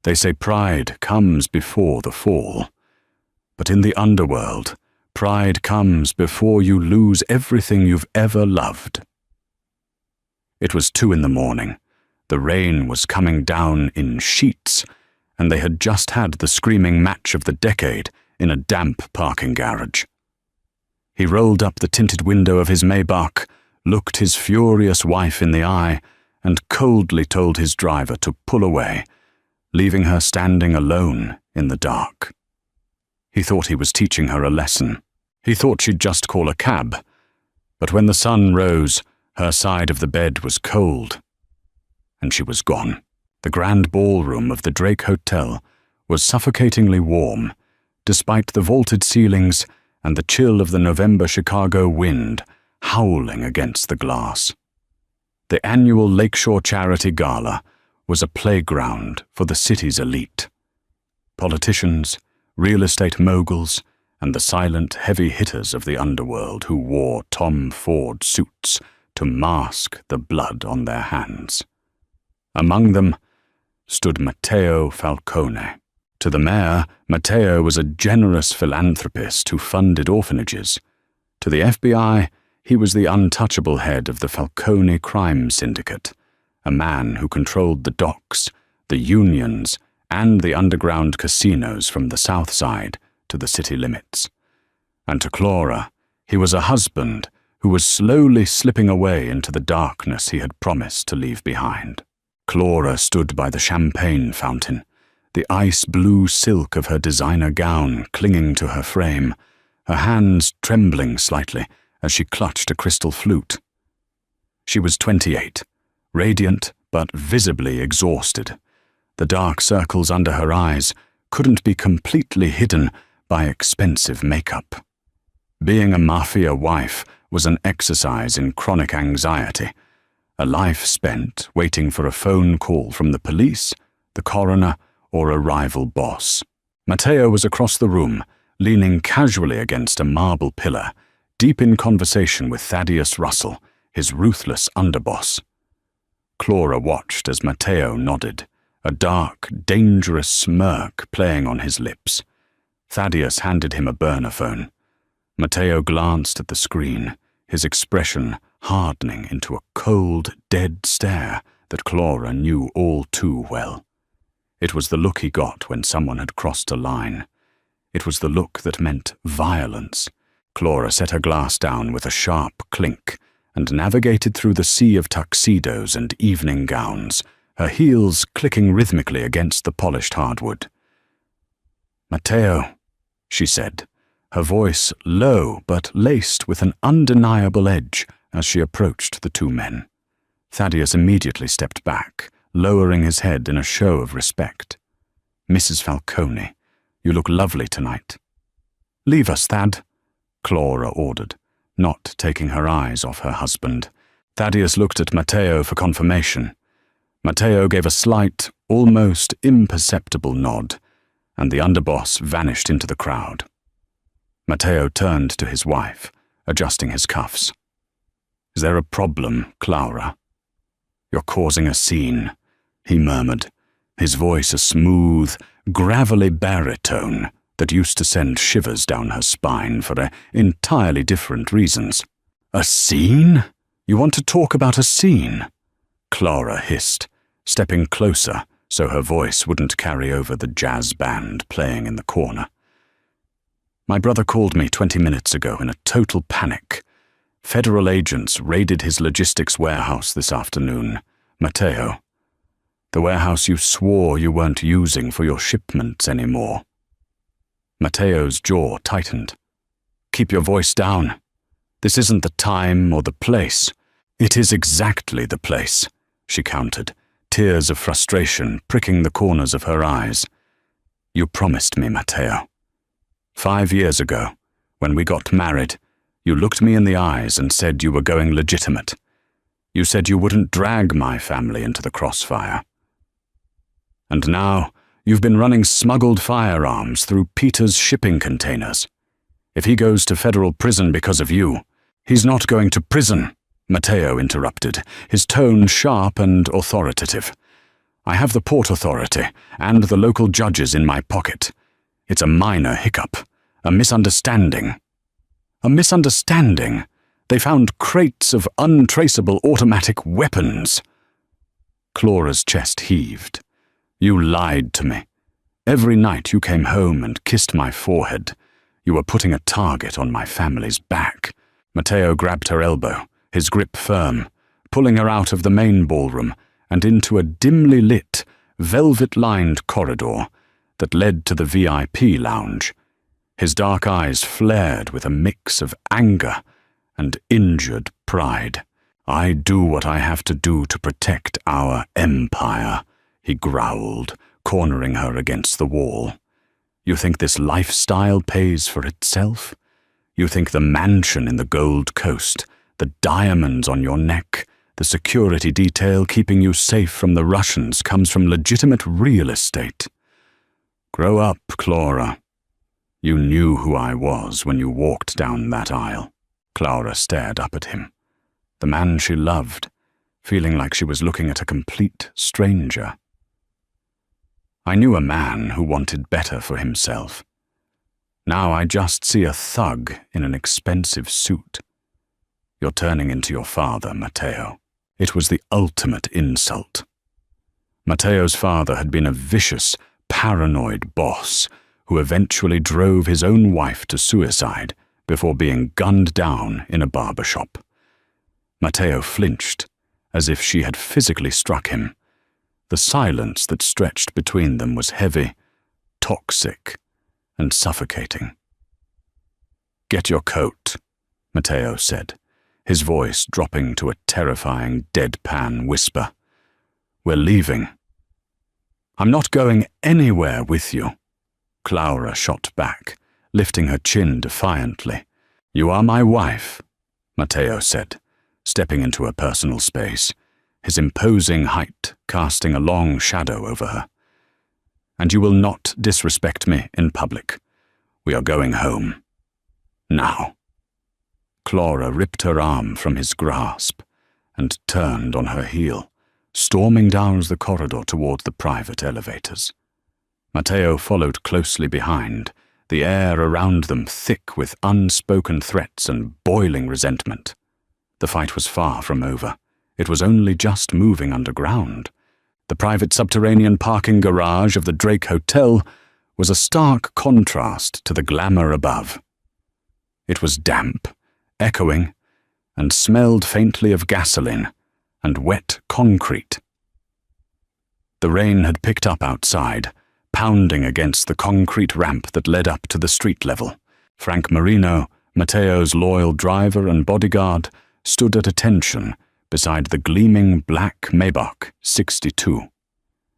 They say pride comes before the fall. But in the underworld, pride comes before you lose everything you've ever loved. It was 2 a.m. The rain was coming down in sheets, and they had just had the screaming match of the decade in a damp parking garage. He rolled up the tinted window of his Maybach, looked his furious wife in the eye, and coldly told his driver to pull away, leaving her standing alone in the dark. He thought he was teaching her a lesson. He thought she'd just call a cab, but when the sun rose, her side of the bed was cold, and she was gone. The grand ballroom of the Drake Hotel was suffocatingly warm, despite the vaulted ceilings and the chill of the November Chicago wind howling against the glass. The annual Lakeshore Charity Gala was a playground for the city's elite. Politicians, real estate moguls, and the silent heavy hitters of the underworld who wore Tom Ford suits to mask the blood on their hands. Among them stood Matteo Falcone. To the mayor, Matteo was a generous philanthropist who funded orphanages. To the FBI, he was the untouchable head of the Falcone crime syndicate, a man who controlled the docks, the unions, and the underground casinos from the south side to the city limits. And to Clara, he was a husband who was slowly slipping away into the darkness he had promised to leave behind. Clara stood by the champagne fountain, the ice-blue silk of her designer gown clinging to her frame, her hands trembling slightly as she clutched a crystal flute. She was 28, radiant but visibly exhausted. The dark circles under her eyes couldn't be completely hidden by expensive makeup. Being a mafia wife was an exercise in chronic anxiety, a life spent waiting for a phone call from the police, the coroner, or a rival boss. Matteo was across the room, leaning casually against a marble pillar, deep in conversation with Thaddeus Russell, his ruthless underboss. Clara watched as Matteo nodded, a dark, dangerous smirk playing on his lips. Thaddeus handed him a burner phone. Matteo glanced at the screen, his expression hardening into a cold, dead stare that Clara knew all too well. It was the look he got when someone had crossed a line. It was the look that meant violence. Clara set her glass down with a sharp clink and navigated through the sea of tuxedos and evening gowns, her heels clicking rhythmically against the polished hardwood. "Matteo," she said, her voice low but laced with an undeniable edge as she approached the two men. Thaddeus immediately stepped back, lowering his head in a show of respect. "Mrs. Falcone, you look lovely tonight." "Leave us, Thad," Clara ordered, not taking her eyes off her husband. Thaddeus looked at Matteo for confirmation. Matteo gave a slight, almost imperceptible nod, and the underboss vanished into the crowd. Matteo turned to his wife, adjusting his cuffs. "Is there a problem, Clara?" "You're causing a scene," he murmured, his voice a smooth, gravelly baritone that used to send shivers down her spine for entirely different reasons. "A scene? You want to talk about a scene?" Clara hissed, stepping closer so her voice wouldn't carry over the jazz band playing in the corner. "My brother called me 20 minutes ago in a total panic. Federal agents raided his logistics warehouse this afternoon. Matteo. The warehouse you swore you weren't using for your shipments anymore." Matteo's jaw tightened. "Keep your voice down. This isn't the time or the place." "It is exactly the place," she countered, tears of frustration pricking the corners of her eyes. "You promised me, Matteo. 5 years ago, when we got married, you looked me in the eyes and said you were going legitimate. You said you wouldn't drag my family into the crossfire. And now, you've been running smuggled firearms through Peter's shipping containers. If he goes to federal prison because of you, he's not going to prison," Matteo interrupted, his tone sharp and authoritative. I have the Port Authority and the local judges in my pocket. It's a minor hiccup, a misunderstanding. A misunderstanding? They found crates of untraceable automatic weapons. Clara's chest heaved. You lied to me. Every night you came home and kissed my forehead. You were putting a target on my family's back. Matteo grabbed her elbow, his grip firm, pulling her out of the main ballroom and into a dimly lit, velvet-lined corridor that led to the VIP lounge. His dark eyes flared with a mix of anger and injured pride. I do what I have to do to protect our empire, he growled, cornering her against the wall. You think this lifestyle pays for itself? You think the mansion in the Gold Coast, the diamonds on your neck, the security detail keeping you safe from the Russians comes from legitimate real estate? Grow up, Clara. You knew who I was when you walked down that aisle. Clara stared up at him. The man she loved, feeling like she was looking at a complete stranger. I knew a man who wanted better for himself. Now I just see a thug in an expensive suit. You're turning into your father, Matteo. It was the ultimate insult. Matteo's father had been a vicious, paranoid boss who eventually drove his own wife to suicide before being gunned down in a barber shop. Matteo flinched, as if she had physically struck him. The silence that stretched between them was heavy, toxic, and suffocating. Get your coat, Matteo said, his voice dropping to a terrifying deadpan whisper. We're leaving. I'm not going anywhere with you, Clara shot back, lifting her chin defiantly. You are my wife, Matteo said, stepping into her personal space, his imposing height casting a long shadow over her. And you will not disrespect me in public. We are going home. Now. Clara ripped her arm from his grasp and turned on her heel, storming down the corridor toward the private elevators. Matteo followed closely behind, the air around them thick with unspoken threats and boiling resentment. The fight was far from over. It was only just moving underground. The private subterranean parking garage of the Drake Hotel was a stark contrast to the glamour above. It was damp, echoing, and smelled faintly of gasoline and wet concrete. The rain had picked up outside, pounding against the concrete ramp that led up to the street level. Frank Marino, Matteo's loyal driver and bodyguard, stood at attention beside the gleaming black Maybach 62.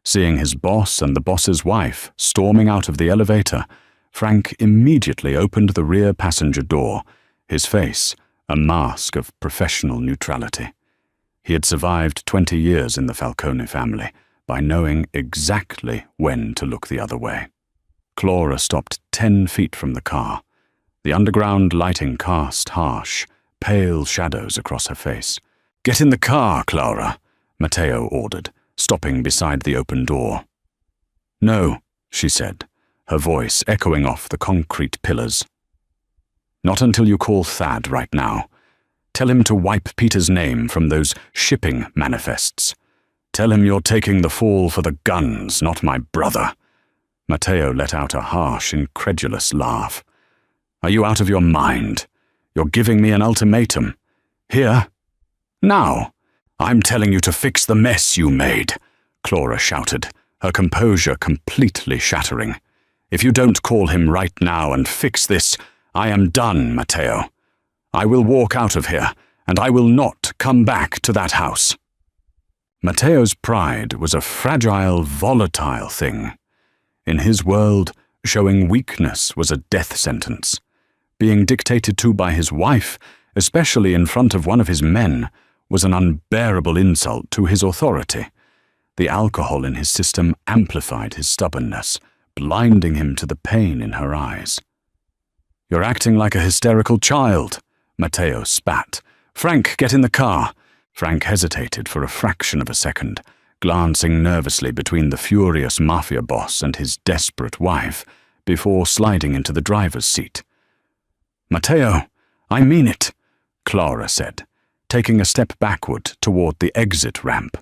Seeing his boss and the boss's wife storming out of the elevator, Frank immediately opened the rear passenger door, his face a mask of professional neutrality. He had survived 20 years in the Falcone family by knowing exactly when to look the other way. Clara stopped 10 feet from the car. The underground lighting cast harsh, pale shadows across her face. Get in the car, Clara, Matteo ordered, stopping beside the open door. No, she said, her voice echoing off the concrete pillars. Not until you call Thad right now. Tell him to wipe Peter's name from those shipping manifests. Tell him you're taking the fall for the guns, not my brother. Matteo let out a harsh, incredulous laugh. Are you out of your mind? You're giving me an ultimatum. Here? Now? I'm telling you to fix the mess you made, Clara shouted, her composure completely shattering. If you don't call him right now and fix this, I am done, Matteo. I will walk out of here, and I will not come back to that house. Matteo's pride was a fragile, volatile thing. In his world, showing weakness was a death sentence. Being dictated to by his wife, especially in front of one of his men, was an unbearable insult to his authority. The alcohol in his system amplified his stubbornness, blinding him to the pain in her eyes. You're acting like a hysterical child, Matteo spat. Frank, get in the car. Frank hesitated for a fraction of a second, glancing nervously between the furious Mafia boss and his desperate wife before sliding into the driver's seat. "Matteo, I mean it," Clara said, taking a step backward toward the exit ramp.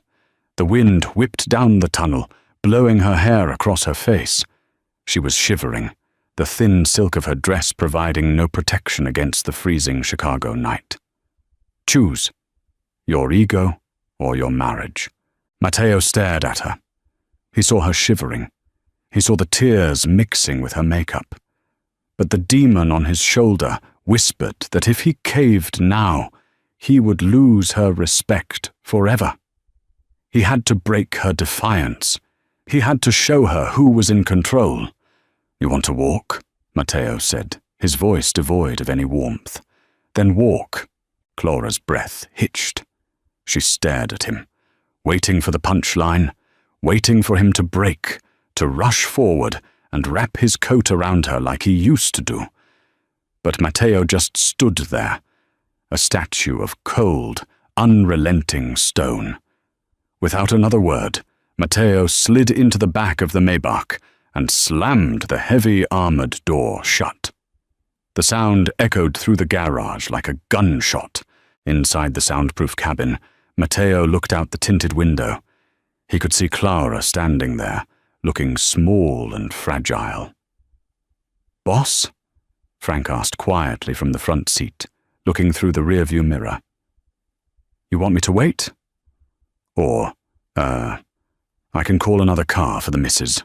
The wind whipped down the tunnel, blowing her hair across her face. She was shivering, the thin silk of her dress providing no protection against the freezing Chicago night. "Choose. Your ego or your marriage." Matteo stared at her. He saw her shivering. He saw the tears mixing with her makeup. But the demon on his shoulder whispered that if he caved now, he would lose her respect forever. He had to break her defiance. He had to show her who was in control. "You want to walk?" Matteo said, his voice devoid of any warmth. "Then walk." Clara's breath hitched. She stared at him, waiting for the punchline, waiting for him to break, to rush forward and wrap his coat around her like he used to do. But Matteo just stood there, a statue of cold, unrelenting stone. Without another word, Matteo slid into the back of the Maybach and slammed the heavy armored door shut. The sound echoed through the garage like a gunshot. Inside the soundproof cabin, Matteo looked out the tinted window. He could see Clara standing there, looking small and fragile. "Boss?" Frank asked quietly from the front seat, looking through the rearview mirror. "You want me to wait? Or, I can call another car for the missus."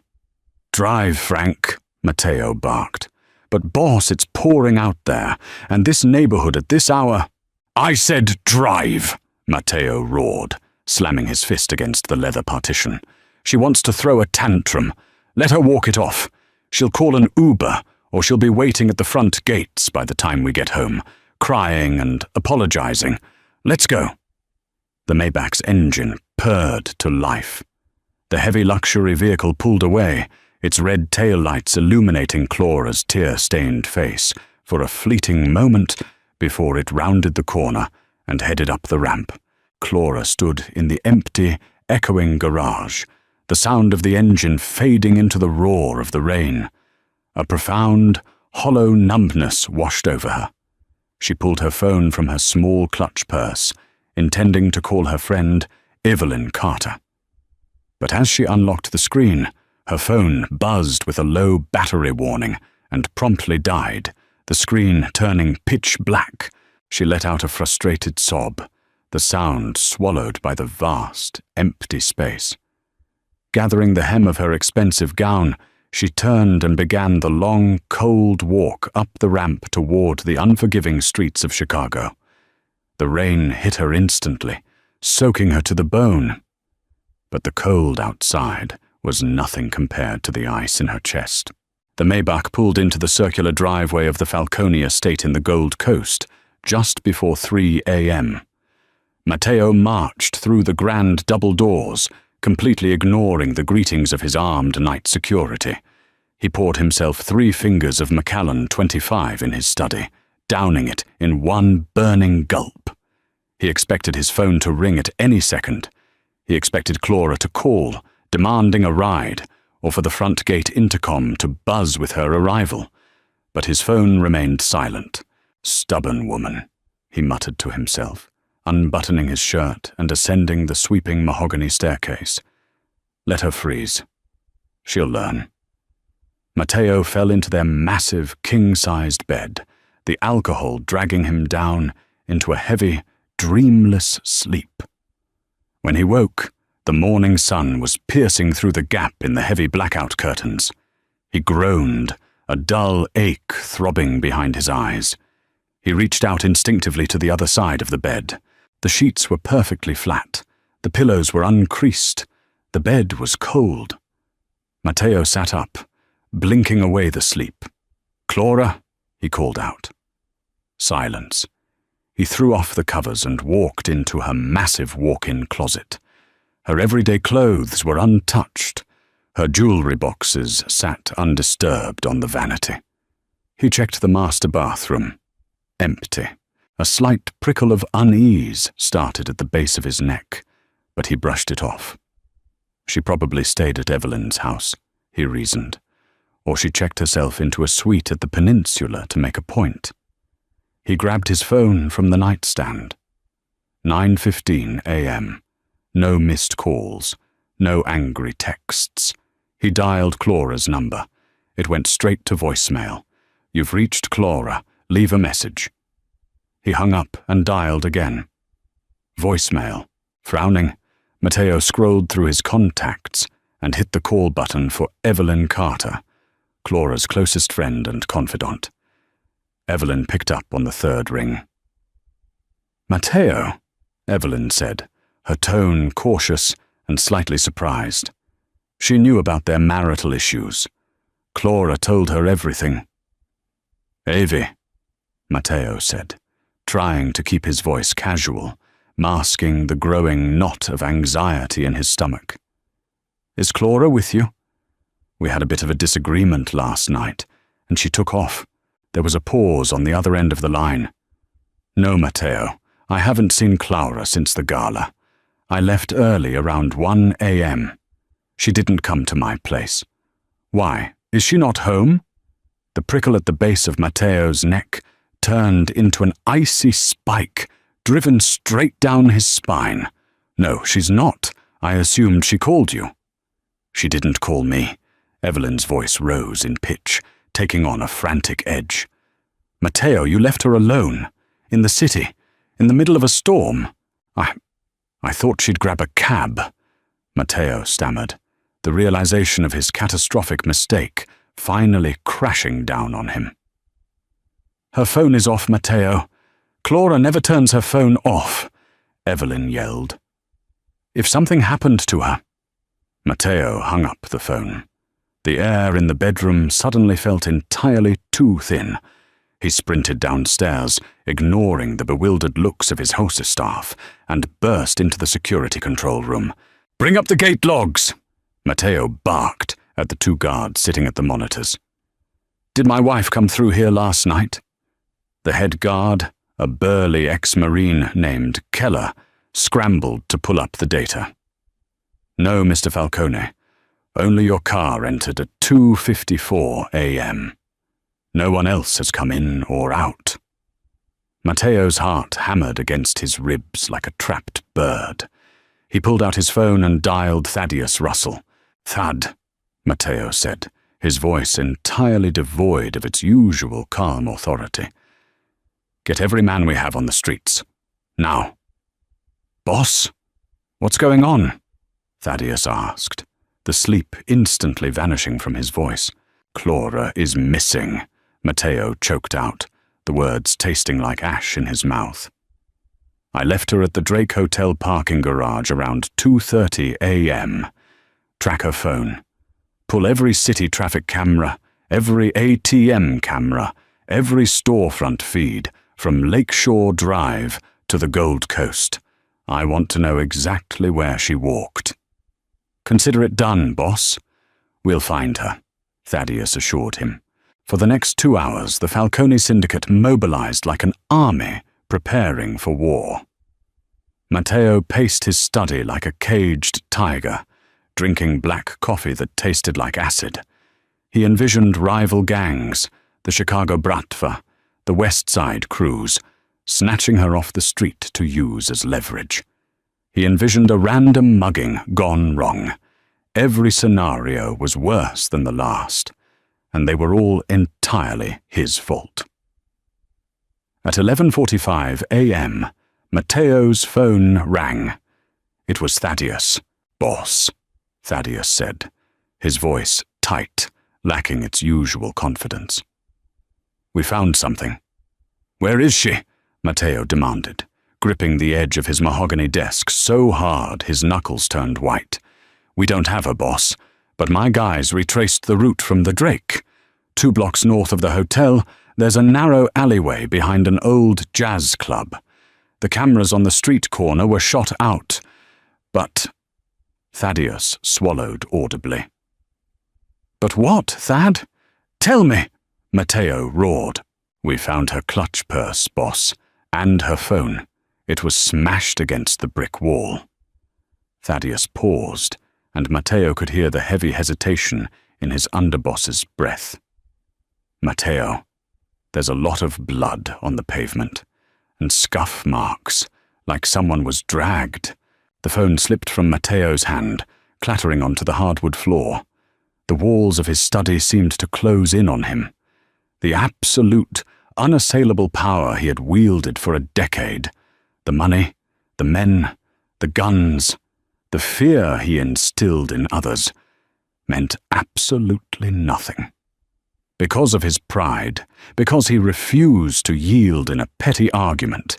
"Drive, Frank," Matteo barked. "But boss, it's pouring out there, and this neighborhood at this hour—" "I said drive," Matteo roared, slamming his fist against the leather partition. "She wants to throw a tantrum. Let her walk it off. She'll call an Uber, or she'll be waiting at the front gates by the time we get home, crying and apologizing. Let's go." The Maybach's engine purred to life. The heavy luxury vehicle pulled away, its red taillights illuminating Clara's tear-stained face for a fleeting moment before it rounded the corner and headed up the ramp. Clara stood in the empty, echoing garage, the sound of the engine fading into the roar of the rain. A profound, hollow numbness washed over her. She pulled her phone from her small clutch purse, intending to call her friend Evelyn Carter. But as she unlocked the screen, her phone buzzed with a low battery warning and promptly died, the screen turning pitch black. She let out a frustrated sob, the sound swallowed by the vast, empty space. Gathering the hem of her expensive gown, she turned and began the long, cold walk up the ramp toward the unforgiving streets of Chicago. The rain hit her instantly, soaking her to the bone. But the cold outside was nothing compared to the ice in her chest. The Maybach pulled into the circular driveway of the Falcone estate in the Gold Coast just before 3 a.m. Matteo marched through the grand double doors, completely ignoring the greetings of his armed night security. He poured himself 3 fingers of Macallan 25 in his study, downing it in one burning gulp. He expected his phone to ring at any second. He expected Clara to call, demanding a ride, or for the front gate intercom to buzz with her arrival. But his phone remained silent. "Stubborn woman," he muttered to himself, unbuttoning his shirt and ascending the sweeping mahogany staircase. Let her freeze. She'll learn. Matteo fell into their massive, king-sized bed, the alcohol dragging him down into a heavy, dreamless sleep. When he woke, the morning sun was piercing through the gap in the heavy blackout curtains. He groaned, a dull ache throbbing behind his eyes. He reached out instinctively to the other side of the bed. The sheets were perfectly flat. The pillows were uncreased. The bed was cold. Matteo sat up, blinking away the sleep. "Clara," he called out. Silence. He threw off the covers and walked into her massive walk-in closet. Her everyday clothes were untouched. Her jewelry boxes sat undisturbed on the vanity. He checked the master bathroom. Empty. A slight prickle of unease started at the base of his neck, but he brushed it off. She probably stayed at Evelyn's house, he reasoned, or she checked herself into a suite at the Peninsula to make a point. He grabbed his phone from the nightstand. 9:15 a.m. No missed calls, no angry texts. He dialed Clara's number. It went straight to voicemail. "You've reached Clara. Leave a message." He hung up and dialed again. Voicemail. Frowning, Matteo scrolled through his contacts and hit the call button for Evelyn Carter, Clara's closest friend and confidant. Evelyn picked up on the third ring. "Matteo," Evelyn said, her tone cautious and slightly surprised. She knew about their marital issues. Clara told her everything. "Avi," Matteo said, trying to keep his voice casual, masking the growing knot of anxiety in his stomach. "Is Clara with you? We had a bit of a disagreement last night, and she took off." There was a pause on the other end of the line. "No, Matteo, I haven't seen Clara since the gala. I left early around 1 a.m. She didn't come to my place." "Why, is she not home?" The prickle at the base of Matteo's neck turned into an icy spike, driven straight down his spine. "No, she's not. I assumed she called you." "She didn't call me." Evelyn's voice rose in pitch, taking on a frantic edge. "Matteo, you left her alone, in the city, in the middle of a storm. I thought she'd grab a cab," Matteo stammered, the realization of his catastrophic mistake finally crashing down on him. "Her phone is off, Matteo. Clara never turns her phone off," Evelyn yelled. "If something happened to her—" Matteo hung up the phone. The air in the bedroom suddenly felt entirely too thin. He sprinted downstairs, ignoring the bewildered looks of his hostess staff, and burst into the security control room. "Bring up the gate logs!" Matteo barked at the two guards sitting at the monitors. "Did my wife come through here last night?" The head guard, a burly ex-Marine named Keller, scrambled to pull up the data. "No, Mr. Falcone. Only your car entered at 2:54 a.m. No one else has come in or out." Matteo's heart hammered against his ribs like a trapped bird. He pulled out his phone and dialed Thaddeus Russell. "Thad," Matteo said, his voice entirely devoid of its usual calm authority. "Get every man we have on the streets. Now." "Boss? What's going on?" Thaddeus asked, the sleep instantly vanishing from his voice. "Clara is missing," Matteo choked out, the words tasting like ash in his mouth. "I left her at the Drake Hotel parking garage around 2:30 a.m. Track her phone. Pull every city traffic camera, every ATM camera, every storefront feed, from Lakeshore Drive to the Gold Coast. I want to know exactly where she walked." "Consider it done, boss. We'll find her," Thaddeus assured him. For the next 2 hours, the Falcone Syndicate mobilized like an army preparing for war. Matteo paced his study like a caged tiger, drinking black coffee that tasted like acid. He envisioned rival gangs, the Chicago Bratva, the West Side crews, snatching her off the street to use as leverage. He envisioned a random mugging gone wrong. Every scenario was worse than the last, and they were all entirely his fault. At 11:45 a.m., Matteo's phone rang. It was Thaddeus. "Boss," Thaddeus said, his voice tight, lacking its usual confidence. "We found something." "Where is she?" Matteo demanded, gripping the edge of his mahogany desk so hard his knuckles turned white. "We don't have her, boss, but my guys retraced the route from the Drake. 2 blocks north of the hotel, there's a narrow alleyway behind an old jazz club. The cameras on the street corner were shot out, but—" Thaddeus swallowed audibly. "But what, Thad? Tell me!" Matteo roared. "We found her clutch purse, boss, and her phone. It was smashed against the brick wall." Thaddeus paused, and Matteo could hear the heavy hesitation in his underboss's breath. "Matteo, there's a lot of blood on the pavement, and scuff marks, like someone was dragged." The phone slipped from Matteo's hand, clattering onto the hardwood floor. The walls of his study seemed to close in on him. The absolute, unassailable power he had wielded for a decade, the money, the men, the guns, the fear he instilled in others, meant absolutely nothing. Because of his pride, because he refused to yield in a petty argument,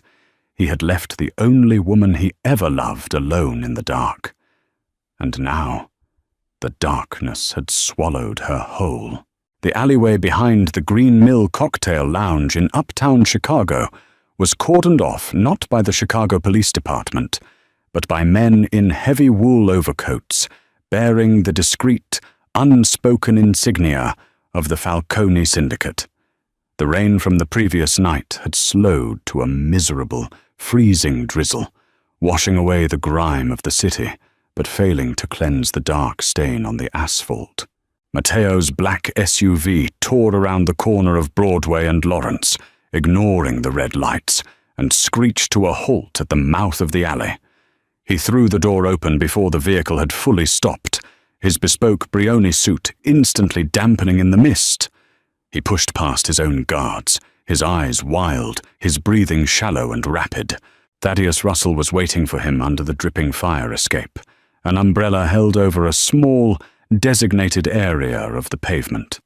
he had left the only woman he ever loved alone in the dark. And now, the darkness had swallowed her whole. The alleyway behind the Green Mill Cocktail Lounge in uptown Chicago was cordoned off not by the Chicago Police Department, but by men in heavy wool overcoats, bearing the discreet, unspoken insignia of the Falcone Syndicate. The rain from the previous night had slowed to a miserable, freezing drizzle, washing away the grime of the city, but failing to cleanse the dark stain on the asphalt. Matteo's black SUV tore around the corner of Broadway and Lawrence, ignoring the red lights, and screeched to a halt at the mouth of the alley. He threw the door open before the vehicle had fully stopped, his bespoke Brioni suit instantly dampening in the mist. He pushed past his own guards, his eyes wild, his breathing shallow and rapid. Thaddeus Russell was waiting for him under the dripping fire escape, an umbrella held over a small, designated area of the pavement.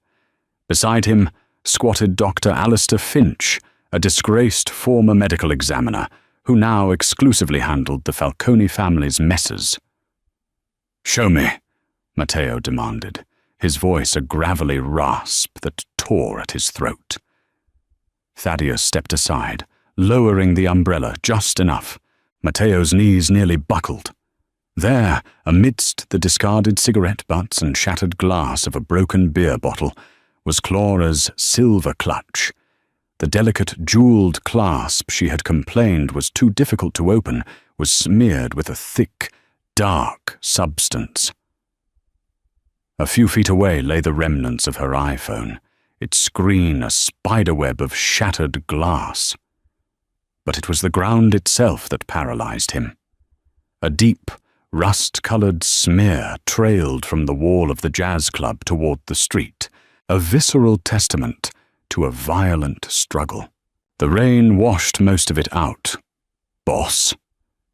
Beside him squatted Dr. Alistair Finch, a disgraced former medical examiner who now exclusively handled the Falcone family's messes. "Show me," Matteo demanded, his voice a gravelly rasp that tore at his throat. Thaddeus stepped aside, lowering the umbrella just enough. Matteo's knees nearly buckled. There, amidst the discarded cigarette butts and shattered glass of a broken beer bottle, was Clara's silver clutch. The delicate jeweled clasp she had complained was too difficult to open was smeared with a thick, dark substance. A few feet away lay the remnants of her iPhone, its screen a spiderweb of shattered glass. But it was the ground itself that paralyzed him. A deep, rust-colored smear trailed from the wall of the jazz club toward the street, a visceral testament to a violent struggle. The rain washed most of it out. "Boss,"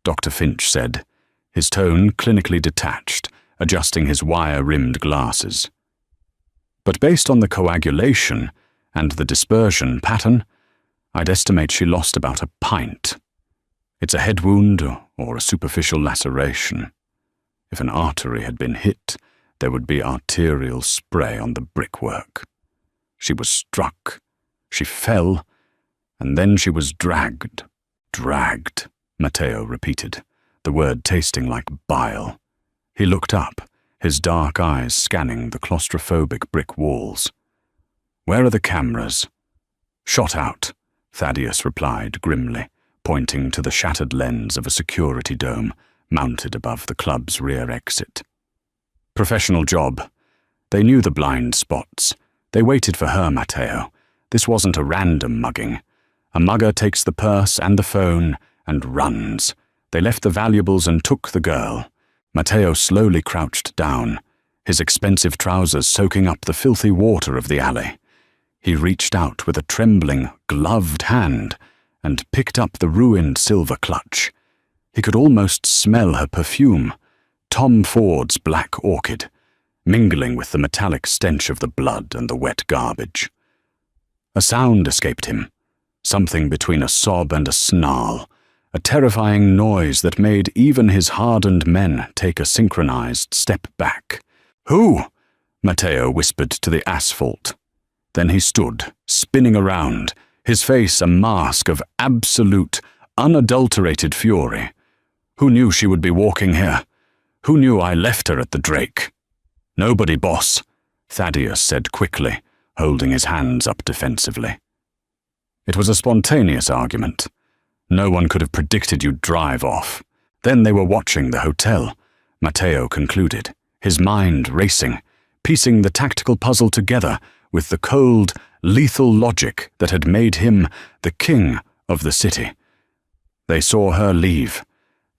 Dr. Finch said, his tone clinically detached, adjusting his wire-rimmed glasses. "But based on the coagulation and the dispersion pattern, I'd estimate she lost about a pint. It's a head wound or a superficial laceration. If an artery had been hit, there would be arterial spray on the brickwork. She was struck, she fell, and then she was dragged." "Dragged," Matteo repeated, the word tasting like bile. He looked up, his dark eyes scanning the claustrophobic brick walls. "Where are the cameras?" "Shot out," Thaddeus replied grimly, pointing to the shattered lens of a security dome mounted above the club's rear exit. "Professional job. They knew the blind spots. They waited for her, Matteo. This wasn't a random mugging. A mugger takes the purse and the phone and runs. They left the valuables and took the girl." Matteo slowly crouched down, his expensive trousers soaking up the filthy water of the alley. He reached out with a trembling, gloved hand and picked up the ruined silver clutch. He could almost smell her perfume, Tom Ford's black orchid, mingling with the metallic stench of the blood and the wet garbage. A sound escaped him, something between a sob and a snarl, a terrifying noise that made even his hardened men take a synchronized step back. "Who?" Matteo whispered to the asphalt. Then he stood, spinning around, his face a mask of absolute, unadulterated fury. "Who knew she would be walking here? Who knew I left her at the Drake?" "Nobody, boss," Thaddeus said quickly, holding his hands up defensively. It was a spontaneous argument. No one could have predicted you'd drive off. Then they were watching the hotel, Matteo concluded, his mind racing, piecing the tactical puzzle together with the cold, lethal logic that had made him the king of the city. They saw her leave.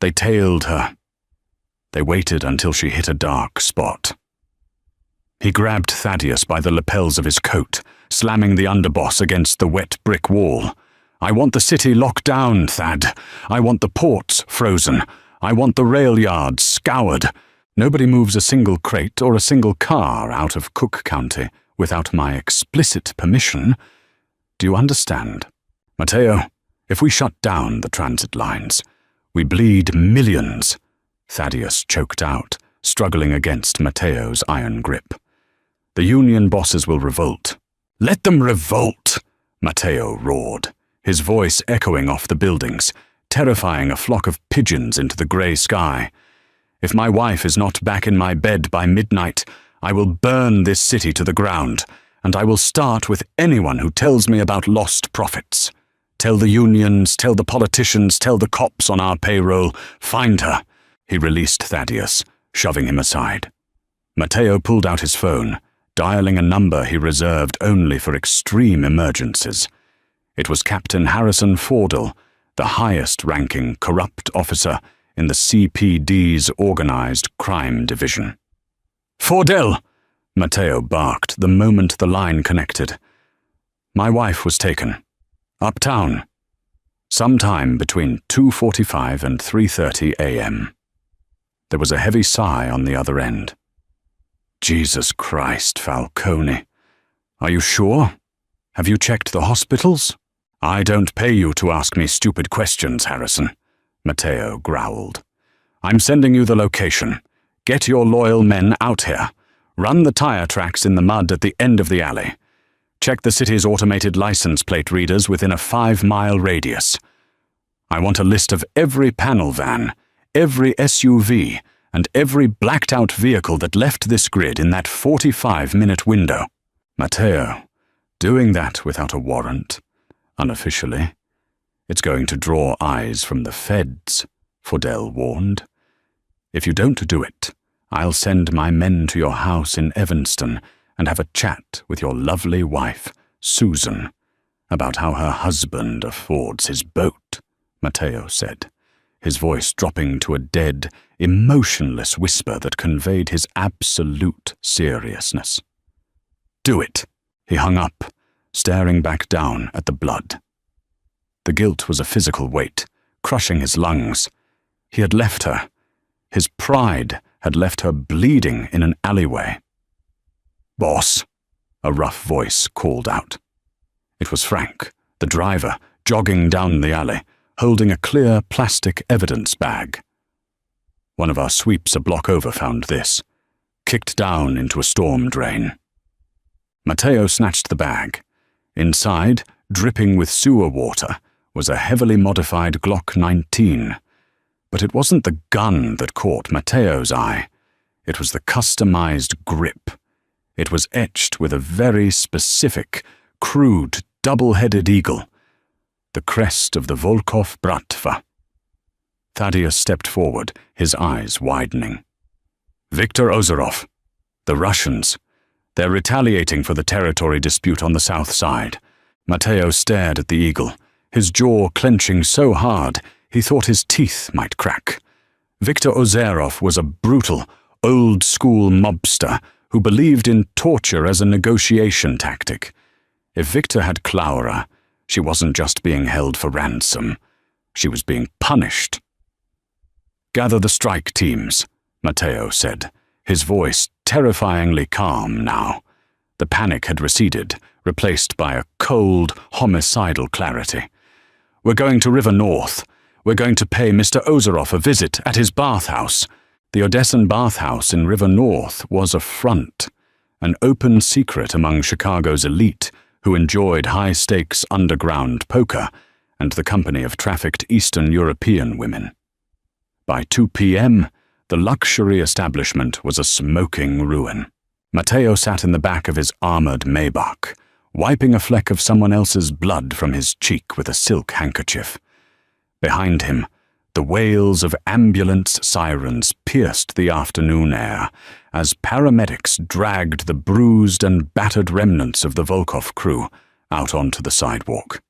They tailed her. They waited until she hit a dark spot. He grabbed Thaddeus by the lapels of his coat, slamming the underboss against the wet brick wall. "I want the city locked down, Thad. I want the ports frozen. I want the rail yards scoured. Nobody moves a single crate or a single car out of Cook County without my explicit permission. Do you understand? Matteo, if we shut down the transit lines, we bleed millions." Thaddeus choked out, struggling against Matteo's iron grip. "The union bosses will revolt." "Let them revolt!" Matteo roared, his voice echoing off the buildings, terrifying a flock of pigeons into the grey sky. "If my wife is not back in my bed by midnight, I will burn this city to the ground, and I will start with anyone who tells me about lost profits. Tell the unions, tell the politicians, tell the cops on our payroll. Find her." He released Thaddeus, shoving him aside. Matteo pulled out his phone, dialing a number he reserved only for extreme emergencies. It was Captain Harrison Fordell, the highest-ranking corrupt officer in the CPD's Organized Crime Division. "Fordell!" Matteo barked the moment the line connected. "My wife was taken. Uptown. Sometime between 2:45 and 3:30 a.m. There was a heavy sigh on the other end. "Jesus Christ, Falcone. Are you sure? Have you checked the hospitals?" "I don't pay you to ask me stupid questions, Harrison," Matteo growled. "I'm sending you the location. Get your loyal men out here. Run the tire tracks in the mud at the end of the alley. Check the city's automated license plate readers within a 5-mile radius. I want a list of every panel van, every SUV, and every blacked-out vehicle that left this grid in that 45-minute window." Matteo, doing that without a warrant, unofficially. "It's going to draw eyes from the feds," Fordell warned. "If you don't do it, I'll send my men to your house in Evanston and have a chat with your lovely wife, Susan, about how her husband affords his boat," Matteo said, his voice dropping to a dead, emotionless whisper that conveyed his absolute seriousness. "Do it." He hung up, staring back down at the blood. The guilt was a physical weight, crushing his lungs. He had left her. His pride had left her bleeding in an alleyway. "Boss," a rough voice called out. It was Frank, the driver, jogging down the alley, holding a clear plastic evidence bag. "One of our sweeps a block over found this, kicked down into a storm drain." Matteo snatched the bag. Inside, dripping with sewer water, was a heavily modified Glock 19. But it wasn't the gun that caught Matteo's eye. It was the customized grip. It was etched with a very specific, crude, double-headed eagle, the crest of the Volkov Bratva. Thaddeus stepped forward, his eyes widening. "Viktor Ozerov. The Russians. They're retaliating for the territory dispute on the south side." Matteo stared at the eagle, his jaw clenching so hard he thought his teeth might crack. Viktor Ozerov was a brutal, old-school mobster who believed in torture as a negotiation tactic. If Viktor had Clara, she wasn't just being held for ransom. She was being punished. "Gather the strike teams," Matteo said, his voice terrifyingly calm now. The panic had receded, replaced by a cold, homicidal clarity. "We're going to River North. We're going to pay Mr. Ozerov a visit at his bathhouse." The Odessan bathhouse in River North was a front, an open secret among Chicago's elite who enjoyed high-stakes underground poker and the company of trafficked Eastern European women. By 2 p.m., the luxury establishment was a smoking ruin. Matteo sat in the back of his armored Maybach, wiping a fleck of someone else's blood from his cheek with a silk handkerchief. Behind him, The wails of ambulance sirens pierced the afternoon air as paramedics dragged the bruised and battered remnants of the Volkov crew out onto the sidewalk.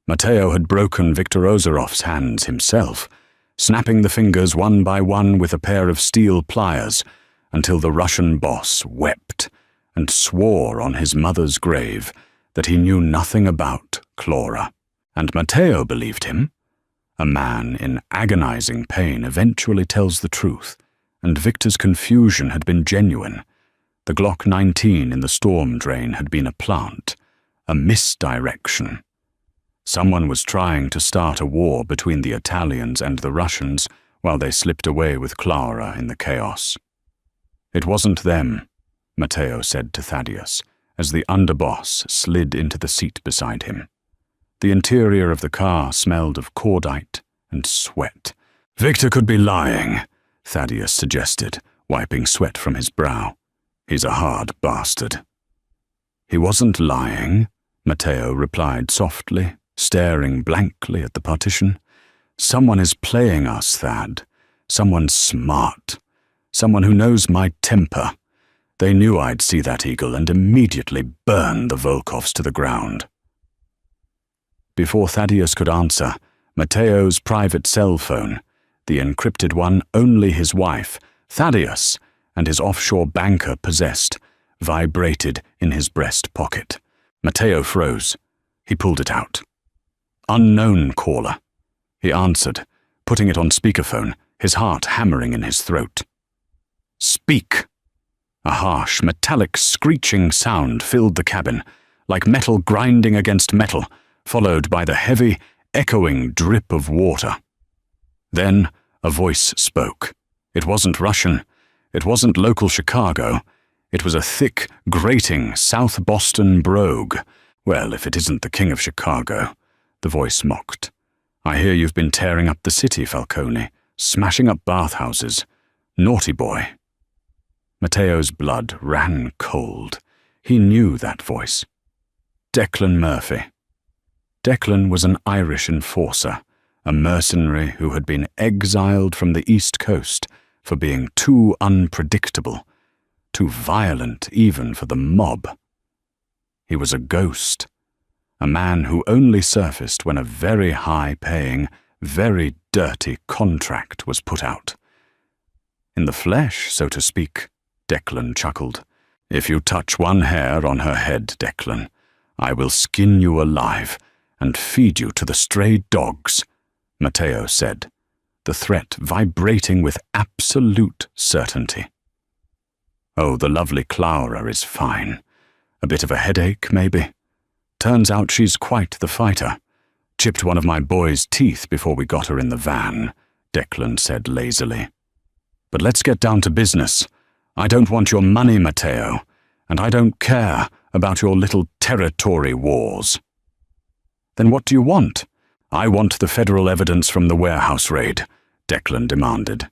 Matteo had broken Viktor Ozarov's hands himself, snapping the fingers one by one with a pair of steel pliers until the Russian boss wept and swore on his mother's grave that he knew nothing about Clara. And Matteo believed him. A man in agonizing pain eventually tells the truth, and Victor's confusion had been genuine. The Glock 19 in the storm drain had been a plant, a misdirection. Someone was trying to start a war between the Italians and the Russians while they slipped away with Clara in the chaos. It wasn't them, Matteo said to Thaddeus, as the underboss slid into the seat beside him. The interior of the car smelled of cordite and sweat. Victor could be lying, Thaddeus suggested, wiping sweat from his brow. He's a hard bastard. He wasn't lying, Matteo replied softly, staring blankly at the partition. Someone is playing us, Thad. Someone smart. Someone who knows my temper. They knew I'd see that eagle and immediately burn the Volkovs to the ground. Before Thaddeus could answer, Matteo's private cell phone, the encrypted one only his wife, Thaddeus, and his offshore banker possessed, vibrated in his breast pocket. Matteo froze. He pulled it out. Unknown caller. He answered, putting it on speakerphone, his heart hammering in his throat. Speak! A harsh, metallic, screeching sound filled the cabin, like metal grinding against metal, followed by the heavy, echoing drip of water. Then a voice spoke. It wasn't Russian. It wasn't local Chicago. It was a thick, grating South Boston brogue. Well, if it isn't the King of Chicago, the voice mocked. I hear you've been tearing up the city, Falcone, smashing up bathhouses. Naughty boy. Matteo's blood ran cold. He knew that voice. Declan Murphy. Declan was an Irish enforcer, a mercenary who had been exiled from the East Coast for being too unpredictable, too violent even for the mob. He was a ghost, a man who only surfaced when a very high-paying, very dirty contract was put out. In the flesh, so to speak, Declan chuckled. If you touch one hair on her head, Declan, I will skin you alive and feed you to the stray dogs, Matteo said, the threat vibrating with absolute certainty. Oh, the lovely Clara is fine. A bit of a headache, maybe. Turns out she's quite the fighter. Chipped one of my boy's teeth before we got her in the van, Declan said lazily. But let's get down to business. I don't want your money, Matteo, and I don't care about your little territory wars. Then what do you want? I want the federal evidence from the warehouse raid, Declan demanded.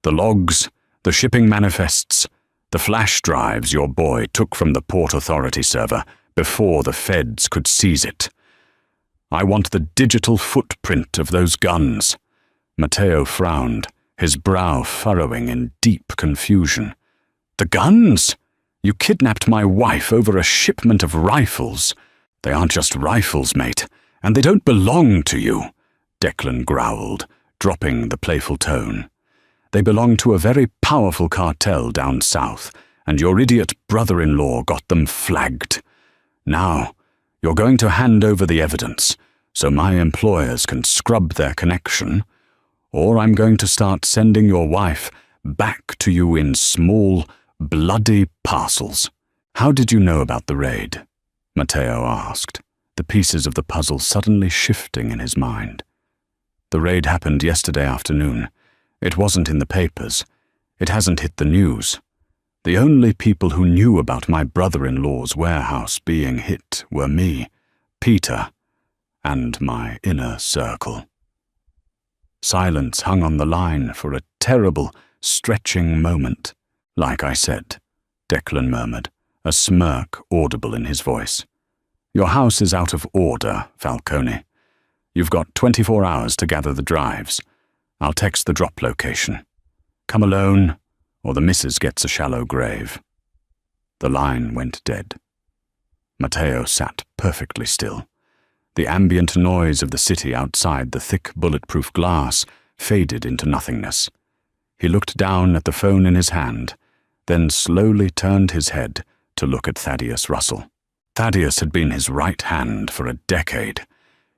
The logs, the shipping manifests, the flash drives your boy took from the Port Authority server before the feds could seize it. I want the digital footprint of those guns. Matteo frowned, his brow furrowing in deep confusion. The guns? You kidnapped my wife over a shipment of rifles. They aren't just rifles, mate, and they don't belong to you, Declan growled, dropping the playful tone. They belong to a very powerful cartel down south, and your idiot brother-in-law got them flagged. Now, you're going to hand over the evidence, so my employers can scrub their connection, or I'm going to start sending your wife back to you in small, bloody parcels. How did you know about the raid? Matteo asked, the pieces of the puzzle suddenly shifting in his mind. The raid happened yesterday afternoon. It wasn't in the papers. It hasn't hit the news. The only people who knew about my brother-in-law's warehouse being hit were me, Peter, and my inner circle. Silence hung on the line for a terrible, stretching moment. Like I said, Declan murmured, a smirk audible in his voice. Your house is out of order, Falcone. You've got 24 hours to gather the drives. I'll text the drop location. Come alone, or the missus gets a shallow grave." The line went dead. Matteo sat perfectly still. The ambient noise of the city outside the thick bulletproof glass faded into nothingness. He looked down at the phone in his hand, then slowly turned his head to look at Thaddeus Russell. Thaddeus had been his right hand for a decade.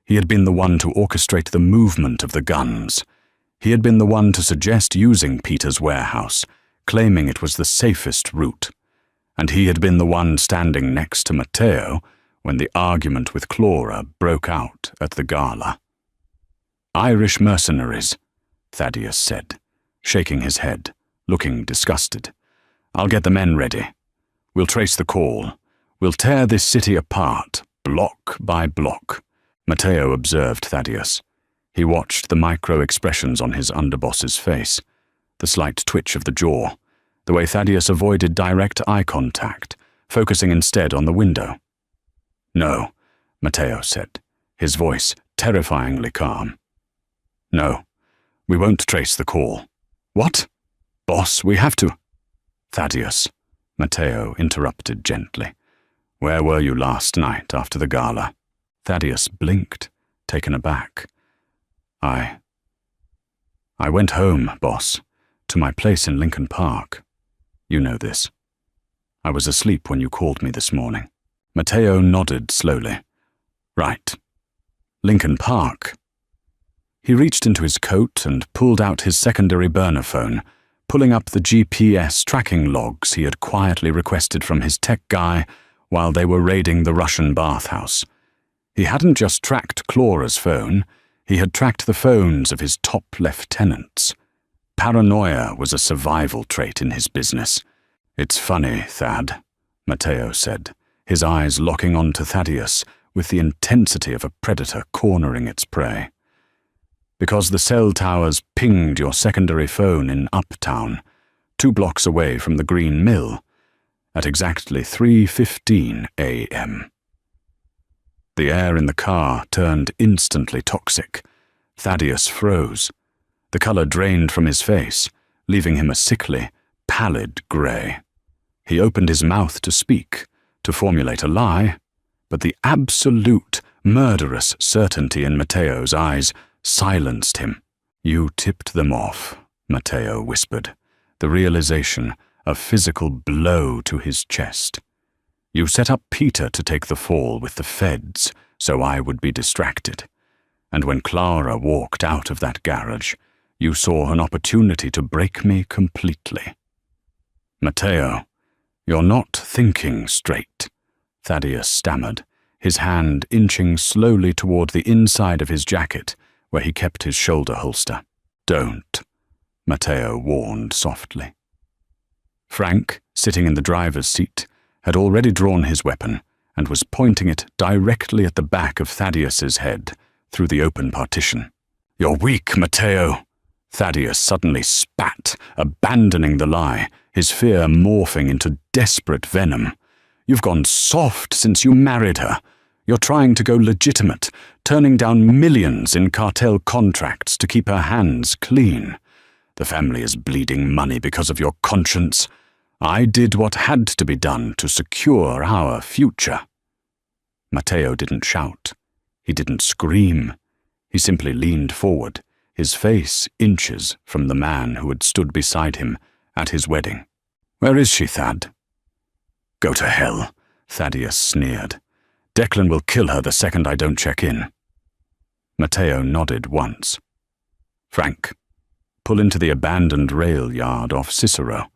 He had been the one to orchestrate the movement of the guns. He had been the one to suggest using Peter's warehouse, claiming it was the safest route. And he had been the one standing next to Matteo when the argument with Clara broke out at the gala. "Irish mercenaries," Thaddeus said, shaking his head, looking disgusted. "I'll get the men ready. We'll trace the call. We'll tear this city apart, block by block." Matteo observed Thaddeus. He watched the micro-expressions on his underboss's face, the slight twitch of the jaw, the way Thaddeus avoided direct eye contact, focusing instead on the window. "No," Matteo said, his voice terrifyingly calm. "No, we won't trace the call." "What? Boss, we have to—" "Thaddeus," Matteo interrupted gently. "Where were you last night after the gala?" Thaddeus blinked, taken aback. I went home, boss, to my place in Lincoln Park. You know this. I was asleep when you called me this morning." Matteo nodded slowly. "Right. Lincoln Park." He reached into his coat and pulled out his secondary burner phone, pulling up the GPS tracking logs he had quietly requested from his tech guy while they were raiding the Russian bathhouse. He hadn't just tracked Clara's phone, he had tracked the phones of his top lieutenants. Paranoia was a survival trait in his business. "It's funny, Thad," Matteo said, his eyes locking onto Thaddeus with the intensity of a predator cornering its prey. "Because the cell towers pinged your secondary phone in Uptown, 2 blocks away from the Green Mill, at exactly 3:15 a.m. The air in the car turned instantly toxic. Thaddeus froze. The color drained from his face, leaving him a sickly, pallid gray. He opened his mouth to speak, to formulate a lie, but the absolute, murderous certainty in Matteo's eyes silenced him. "You tipped them off," Matteo whispered, the realization a physical blow to his chest. "You set up Peter to take the fall with the feds, so I would be distracted. And when Clara walked out of that garage, you saw an opportunity to break me completely." "Matteo, you're not thinking straight," Thaddeus stammered, his hand inching slowly toward the inside of his jacket where he kept his shoulder holster. "Don't," Matteo warned softly. Frank, sitting in the driver's seat, had already drawn his weapon and was pointing it directly at the back of Thaddeus's head through the open partition. "You're weak, Matteo," Thaddeus suddenly spat, abandoning the lie, his fear morphing into desperate venom. "You've gone soft since you married her. You're trying to go legitimate, turning down millions in cartel contracts to keep her hands clean. The family is bleeding money because of your conscience. I did what had to be done to secure our future." Matteo didn't shout. He didn't scream. He simply leaned forward, his face inches from the man who had stood beside him at his wedding. "Where is she, Thad?" "Go to hell," Thaddeus sneered. "Declan will kill her the second I don't check in." Matteo nodded once. "Frank, pull into the abandoned rail yard off Cicero.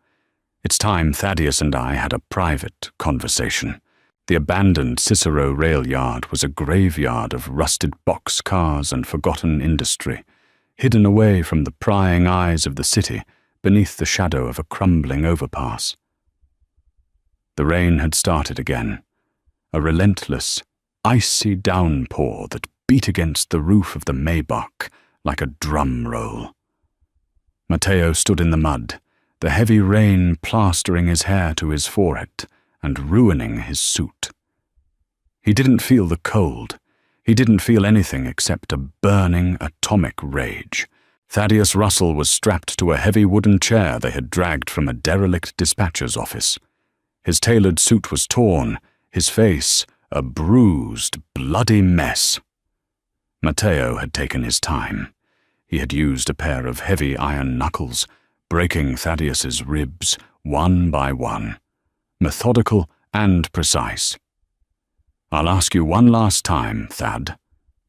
It's time Thaddeus and I had a private conversation." The abandoned Cicero rail yard was a graveyard of rusted boxcars and forgotten industry, hidden away from the prying eyes of the city beneath the shadow of a crumbling overpass. The rain had started again, a relentless, icy downpour that beat against the roof of the Maybach like a drum roll. Matteo stood in the mud, the heavy rain plastering his hair to his forehead and ruining his suit. He didn't feel the cold. He didn't feel anything except a burning atomic rage. Thaddeus Russell was strapped to a heavy wooden chair they had dragged from a derelict dispatcher's office. His tailored suit was torn, his face a bruised, bloody mess. Matteo had taken his time. He had used a pair of heavy iron knuckles, breaking Thaddeus's ribs one by one, methodical and precise. "I'll ask you one last time, Thad,"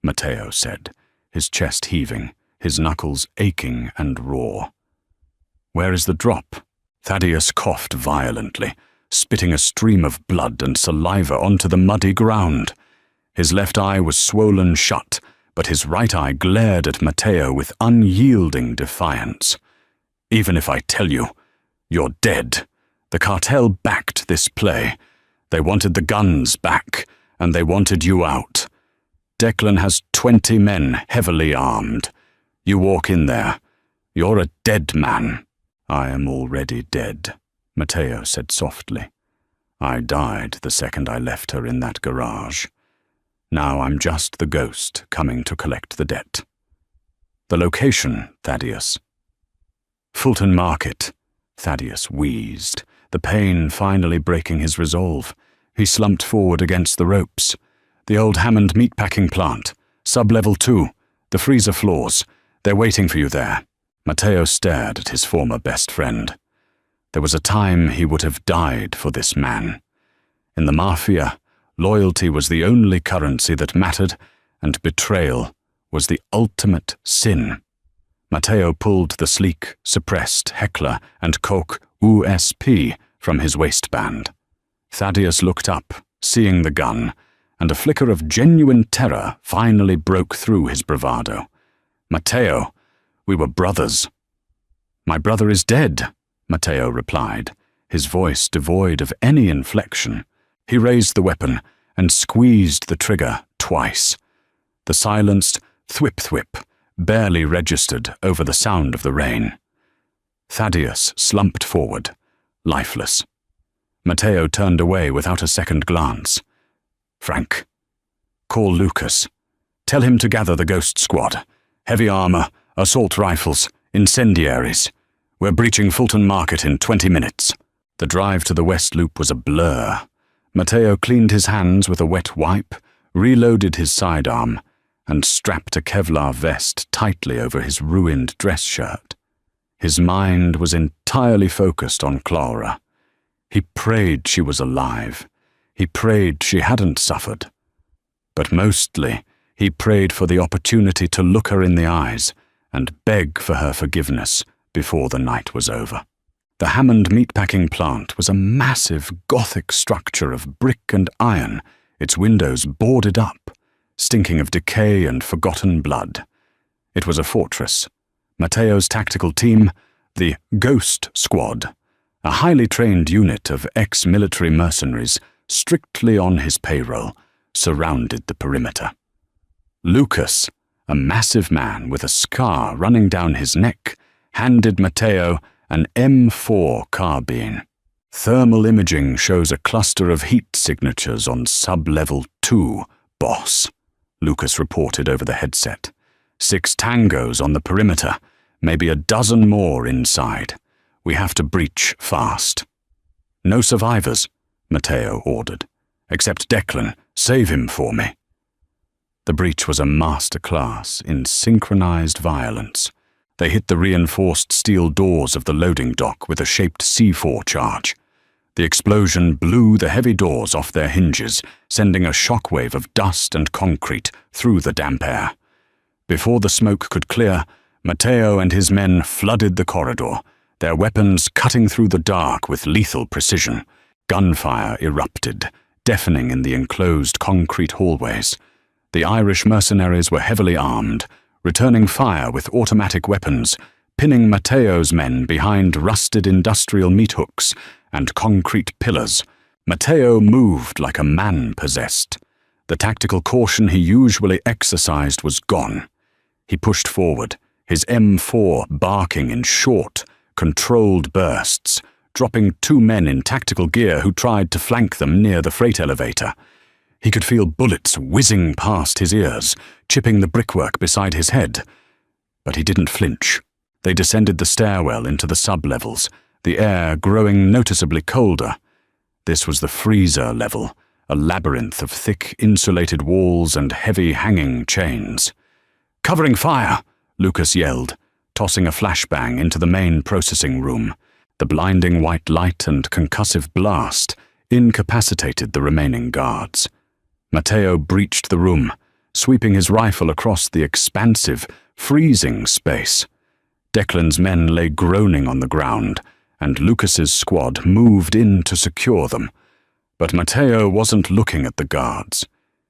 Matteo said, his chest heaving, his knuckles aching and raw. "Where is the drop?" Thaddeus coughed violently, spitting a stream of blood and saliva onto the muddy ground. His left eye was swollen shut, but his right eye glared at Matteo with unyielding defiance. "Even if I tell you, you're dead. The cartel backed this play. They wanted the guns back, and they wanted you out. Declan has 20 men heavily armed. You walk in there. You're a dead man." "I am already dead," Matteo said softly. "I died the second I left her in that garage. Now I'm just the ghost coming to collect the debt." "The location, Thaddeus?" "Fulton Market," Thaddeus wheezed, the pain finally breaking his resolve. He slumped forward against the ropes. "The old Hammond meatpacking plant, sub-level 2, the freezer floors. They're waiting for you there." Matteo stared at his former best friend. There was a time he would have died for this man. In the Mafia, loyalty was the only currency that mattered, and betrayal was the ultimate sin. Matteo pulled the sleek, suppressed Heckler & Koch USP from his waistband. Thaddeus looked up, seeing the gun, and a flicker of genuine terror finally broke through his bravado. "Matteo, we were brothers." "My brother is dead," Matteo replied, his voice devoid of any inflection. He raised the weapon and squeezed the trigger twice. The silenced thwip-thwip barely registered over the sound of the rain. Thaddeus slumped forward, lifeless. Matteo turned away without a second glance. "Frank, call Lucas. Tell him to gather the Ghost Squad. Heavy armor, assault rifles, incendiaries. We're breaching Fulton Market in 20 minutes." The drive to the West Loop was a blur. Matteo cleaned his hands with a wet wipe, reloaded his sidearm, and strapped a Kevlar vest tightly over his ruined dress shirt. His mind was entirely focused on Clara. He prayed she was alive. He prayed she hadn't suffered. But mostly, he prayed for the opportunity to look her in the eyes and beg for her forgiveness before the night was over. The Hammond meatpacking plant was a massive Gothic structure of brick and iron, its windows boarded up, stinking of decay and forgotten blood. It was a fortress. Matteo's tactical team, the Ghost Squad, a highly trained unit of ex-military mercenaries strictly on his payroll, surrounded the perimeter. Lucas, a massive man with a scar running down his neck, handed Matteo an M4 carbine. "Thermal imaging shows a cluster of heat signatures on sub-level 2, boss," Lucas reported over the headset. 6 tangos on the perimeter, maybe a dozen more inside. We have to breach fast. "No survivors," Matteo ordered. "Except Declan. Save him for me." The breach was a masterclass in synchronized violence. They hit the reinforced steel doors of the loading dock with a shaped C4 charge. The explosion blew the heavy doors off their hinges, sending a shockwave of dust and concrete through the damp air. Before the smoke could clear, Matteo and his men flooded the corridor, their weapons cutting through the dark with lethal precision. Gunfire erupted, deafening in the enclosed concrete hallways. The Irish mercenaries were heavily armed, returning fire with automatic weapons, pinning Matteo's men behind rusted industrial meat hooks and concrete pillars. Matteo moved like a man possessed. The tactical caution he usually exercised was gone. He pushed forward, his M4 barking in short, controlled bursts, dropping 2 men in tactical gear who tried to flank them near the freight elevator. He could feel bullets whizzing past his ears, chipping the brickwork beside his head. But he didn't flinch. They descended the stairwell into the sub-levels, the air growing noticeably colder. This was the freezer level, a labyrinth of thick insulated walls and heavy hanging chains. "Covering fire!" Lucas yelled, tossing a flashbang into the main processing room. The blinding white light and concussive blast incapacitated the remaining guards. Matteo breached the room, sweeping his rifle across the expansive, freezing space. Declan's men lay groaning on the ground, and Lucas's squad moved in to secure them. But Matteo wasn't looking at the guards.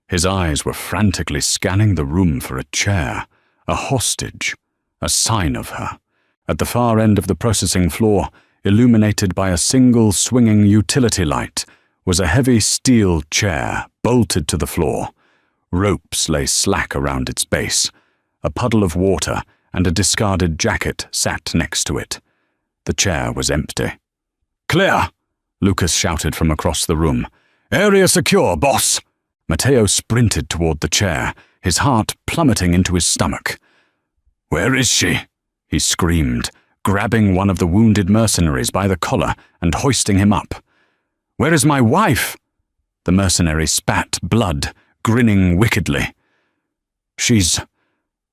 His eyes were frantically scanning the room for a chair, a hostage, a sign of her. At the far end of the processing floor, illuminated by a single swinging utility light, was a heavy steel chair bolted to the floor. Ropes lay slack around its base. A puddle of water and a discarded jacket sat next to it. The chair was empty. "Clear!" Lucas shouted from across the room. "Area secure, boss!" Matteo sprinted toward the chair, his heart plummeting into his stomach. "Where is she?" he screamed, grabbing one of the wounded mercenaries by the collar and hoisting him up. "Where is my wife?" The mercenary spat blood, grinning wickedly. "She's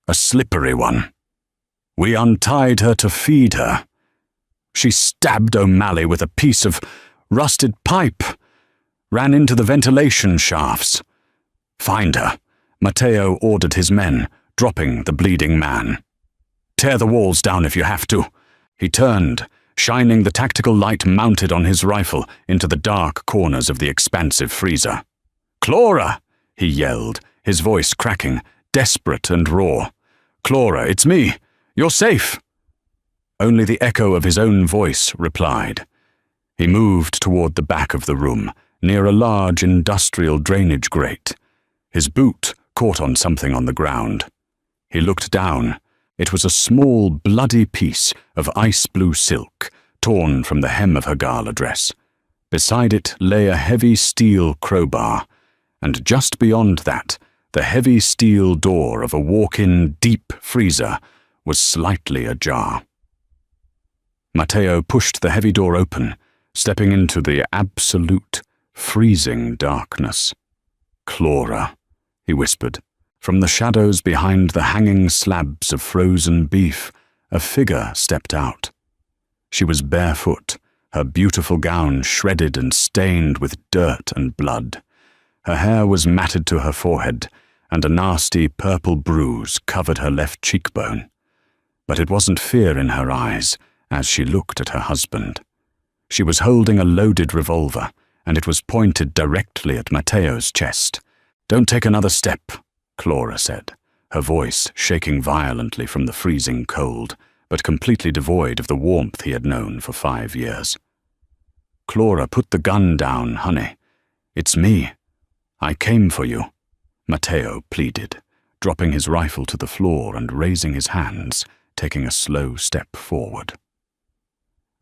a slippery one. We untied her to feed her. She stabbed O'Malley with a piece of rusted pipe, ran into the ventilation shafts. Find her," Matteo ordered his men, dropping the bleeding man. "Tear the walls down if you have to." He turned, shining the tactical light mounted on his rifle into the dark corners of the expansive freezer. "Clara!" he yelled, his voice cracking, desperate and raw. "Clara, it's me. You're safe." Only the echo of his own voice replied. He moved toward the back of the room, near a large industrial drainage grate. His boot caught on something on the ground. He looked down. It was a small, bloody piece of ice-blue silk, torn from the hem of her gala dress. Beside it lay a heavy steel crowbar, and just beyond that, the heavy steel door of a walk-in deep freezer was slightly ajar. Matteo pushed the heavy door open, stepping into the absolute, freezing darkness. "Clara," he whispered. From the shadows behind the hanging slabs of frozen beef, a figure stepped out. She was barefoot, her beautiful gown shredded and stained with dirt and blood. Her hair was matted to her forehead, and a nasty purple bruise covered her left cheekbone. But it wasn't fear in her eyes as she looked at her husband. She was holding a loaded revolver, and it was pointed directly at Matteo's chest. "Don't take another step," Clara said, her voice shaking violently from the freezing cold, but completely devoid of the warmth he had known for 5 years. "Clara, put the gun down, honey. It's me. I came for you," Matteo pleaded, dropping his rifle to the floor and raising his hands, taking a slow step forward.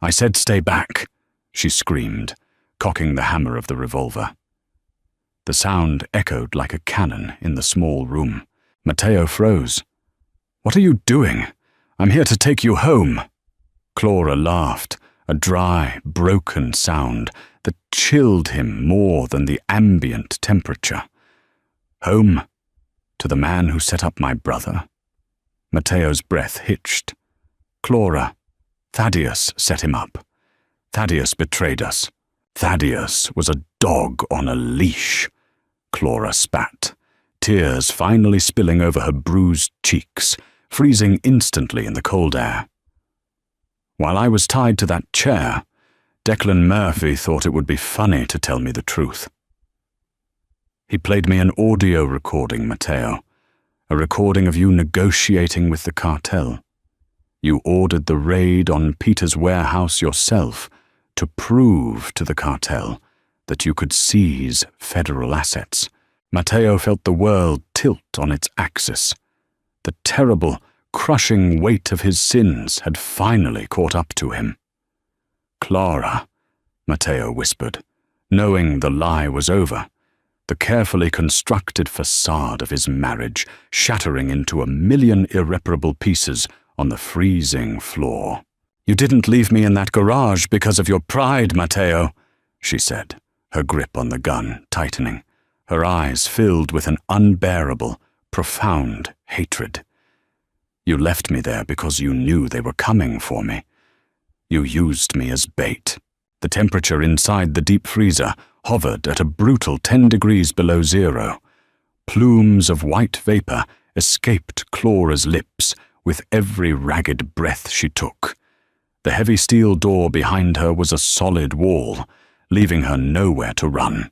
"I said stay back," she screamed, cocking the hammer of the revolver. The sound echoed like a cannon in the small room. Matteo froze. "What are you doing? I'm here to take you home." Clara laughed, a dry, broken sound that chilled him more than the ambient temperature. "Home? To the man who set up my brother?" Matteo's breath hitched. "Clara, Thaddeus set him up. Thaddeus betrayed us. Thaddeus was a dog on a leash." Clara spat, tears finally spilling over her bruised cheeks, freezing instantly in the cold air. "While I was tied to that chair, Declan Murphy thought it would be funny to tell me the truth. He played me an audio recording, Matteo, a recording of you negotiating with the cartel. You ordered the raid on Peter's warehouse yourself to prove to the cartel that you could seize federal assets. Matteo felt the world tilt on its axis. The terrible, crushing weight of his sins had finally caught up to him. "Clara," Matteo whispered, knowing the lie was over. the carefully constructed facade of his marriage shattering into a million irreparable pieces on the freezing floor. "You didn't leave me in that garage because of your pride, Matteo," she said, her grip on the gun tightening, her eyes filled with an unbearable, profound hatred. "You left me there because you knew they were coming for me. You used me as bait." The temperature inside the deep freezer hovered at a brutal 10 degrees below zero. Plumes of white vapor escaped Clara's lips with every ragged breath she took. The heavy steel door behind her was a solid wall, leaving her nowhere to run.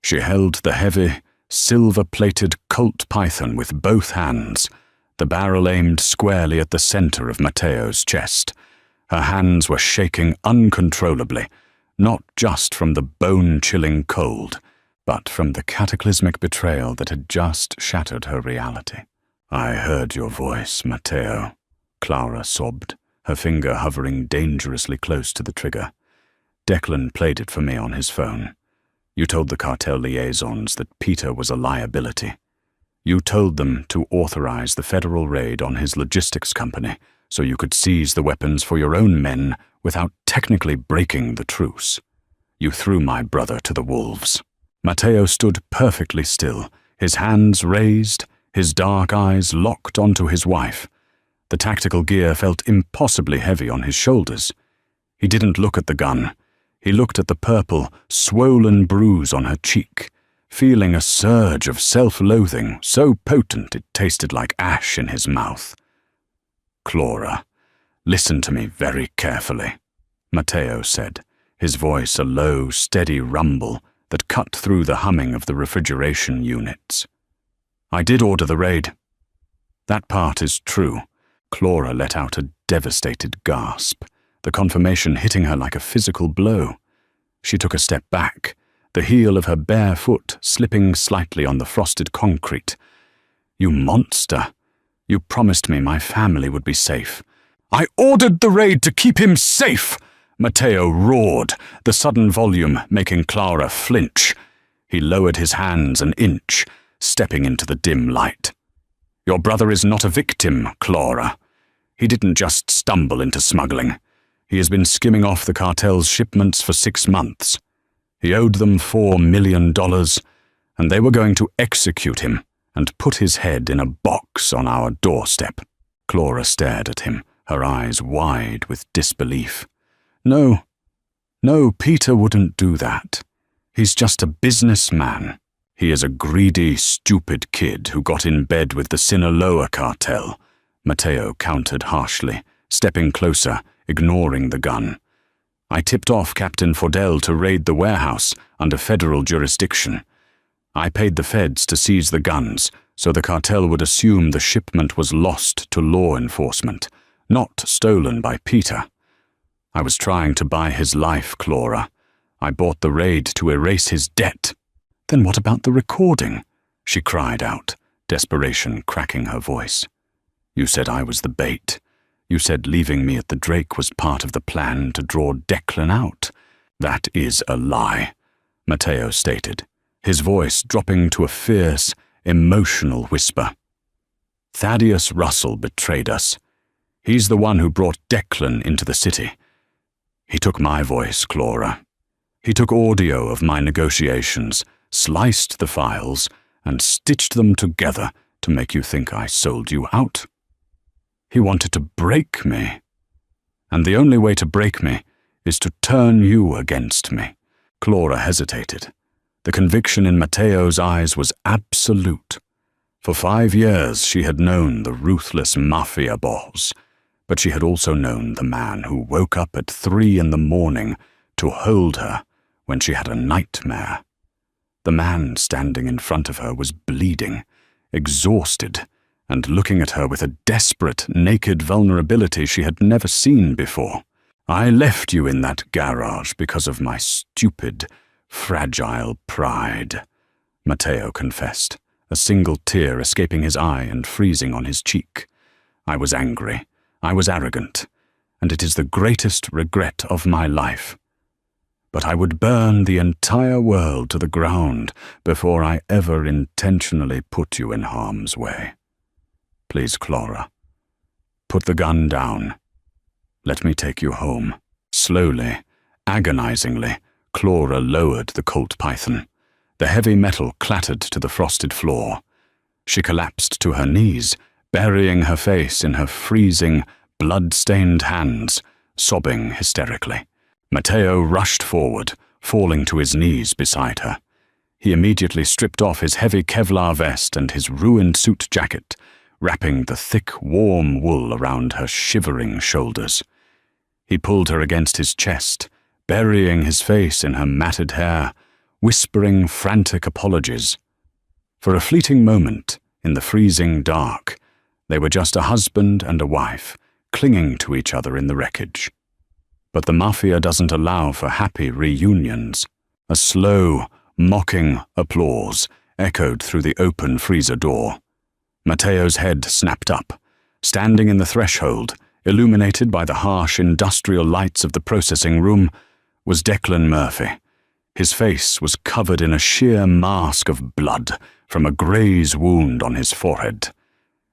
She held the heavy, silver-plated Colt Python with both hands, the barrel aimed squarely at the center of Matteo's chest. Her hands were shaking uncontrollably, not just from the bone-chilling cold, but from the cataclysmic betrayal that had just shattered her reality. "I heard your voice, Matteo," Clara sobbed, her finger hovering dangerously close to the trigger. "Declan played it for me on his phone. You told the cartel liaisons that Peter was a liability. You told them to authorize the federal raid on his logistics company so you could seize the weapons for your own men without technically breaking the truce. You threw my brother to the wolves." Matteo stood perfectly still, his hands raised, his dark eyes locked onto his wife. The tactical gear felt impossibly heavy on his shoulders. He didn't look at the gun. He looked at the purple, swollen bruise on her cheek, feeling a surge of self-loathing so potent it tasted like ash in his mouth. "Clara, listen to me very carefully," Matteo said, his voice a low, steady rumble that cut through the humming of the refrigeration units. "I did order the raid." "That part is true." Clara let out a devastated gasp, the confirmation hitting her like a physical blow. She took a step back, the heel of her bare foot slipping slightly on the frosted concrete. "You monster! You promised me my family would be safe." "I ordered the raid to keep him safe!" Matteo roared, the sudden volume making Clara flinch. He lowered his hands an inch, stepping into the dim light. "Your brother is not a victim, Clara. He didn't just stumble into smuggling. He has been skimming off the cartel's shipments for 6 months. He owed them $4 million, and they were going to execute him and put his head in a box on our doorstep." Clara stared at him, her eyes wide with disbelief. No, Peter wouldn't do that. He's just a businessman. He is a greedy, stupid kid who got in bed with the Sinaloa cartel," Matteo countered harshly, stepping closer, ignoring the gun. "I tipped off Captain Fordell to raid the warehouse under federal jurisdiction. I paid the feds to seize the guns, so the cartel would assume the shipment was lost to law enforcement, not stolen by Peter. I was trying to buy his life, Clara. I bought the raid to erase his debt." "Then what about the recording?" she cried out, desperation cracking her voice. "You said I was the bait. You said leaving me at the Drake was part of the plan to draw Declan out." "That is a lie," Matteo stated, his voice dropping to a fierce, emotional whisper. "Thaddeus Russell betrayed us. He's the one who brought Declan into the city. He took my voice, Clara. He took audio of my negotiations, sliced the files, and stitched them together to make you think I sold you out. He wanted to break me. And the only way to break me is to turn you against me." Clara hesitated. The conviction in Matteo's eyes was absolute. For 5 years she had known the ruthless MafiaBoss, but she had also known the man who woke up at 3 a.m. to hold her when she had a nightmare. The man standing in front of her was bleeding, exhausted, and looking at her with a desperate, naked vulnerability she had never seen before. "I left you in that garage because of my stupid, fragile pride," Matteo confessed, a single tear escaping his eye and freezing on his cheek. "I was angry. I was arrogant, and it is the greatest regret of my life. but I would burn the entire world to the ground before I ever intentionally put you in harm's way. Please, Clara, put the gun down. Let me take you home." Slowly, agonizingly, Clara lowered the Colt python. The heavy metal clattered to the frosted floor. She collapsed to her knees, burying her face in her freezing, blood-stained hands, sobbing hysterically. Matteo rushed forward, falling to his knees beside her. He immediately stripped off his heavy Kevlar vest and his ruined suit jacket, wrapping the thick, warm wool around her shivering shoulders. He pulled her against his chest, burying his face in her matted hair, whispering frantic apologies. For a fleeting moment, in the freezing dark, they were just a husband and a wife, clinging to each other in the wreckage. But the Mafia doesn't allow for happy reunions. A slow, mocking applause echoed through the open freezer door. Matteo's head snapped up. Standing in the threshold, illuminated by the harsh industrial lights of the processing room, was Declan Murphy. His face was covered in a sheer mask of blood from a graze wound on his forehead,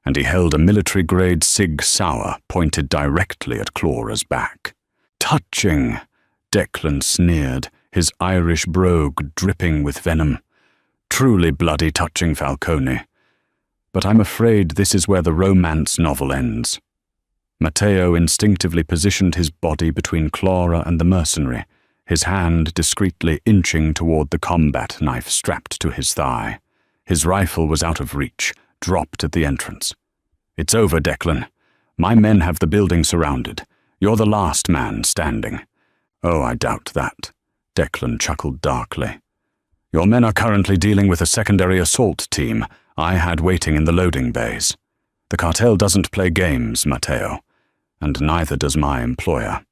and he held a military-grade Sig Sauer pointed directly at Clara's back. "Touching," Declan sneered, his Irish brogue dripping with venom. "Truly bloody touching, Falcone. But I'm afraid this is where the romance novel ends." Matteo instinctively positioned his body between Clara and the mercenary, his hand discreetly inching toward the combat knife strapped to his thigh. His rifle was out of reach, dropped at the entrance. "It's over, Declan. My men have the building surrounded. You're the last man standing." "Oh, I doubt that," Declan chuckled darkly. "Your men are currently dealing with a secondary assault team I had waiting in the loading bays. The cartel doesn't play games, Matteo, and neither does my employer."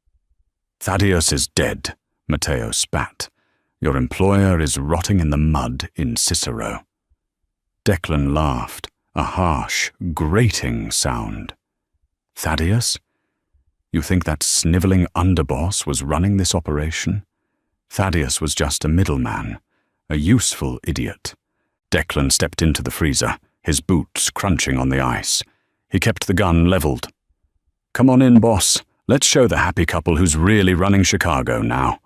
"Thaddeus is dead," Matteo spat. "Your employer is rotting in the mud in Cicero." Declan laughed, a harsh, grating sound. "Thaddeus? You think that sniveling underboss was running this operation? Thaddeus was just a middleman, a useful idiot." Declan stepped into the freezer, his boots crunching on the ice. He kept the gun leveled. "Come on in, boss. Let's show the happy couple who's really running Chicago now."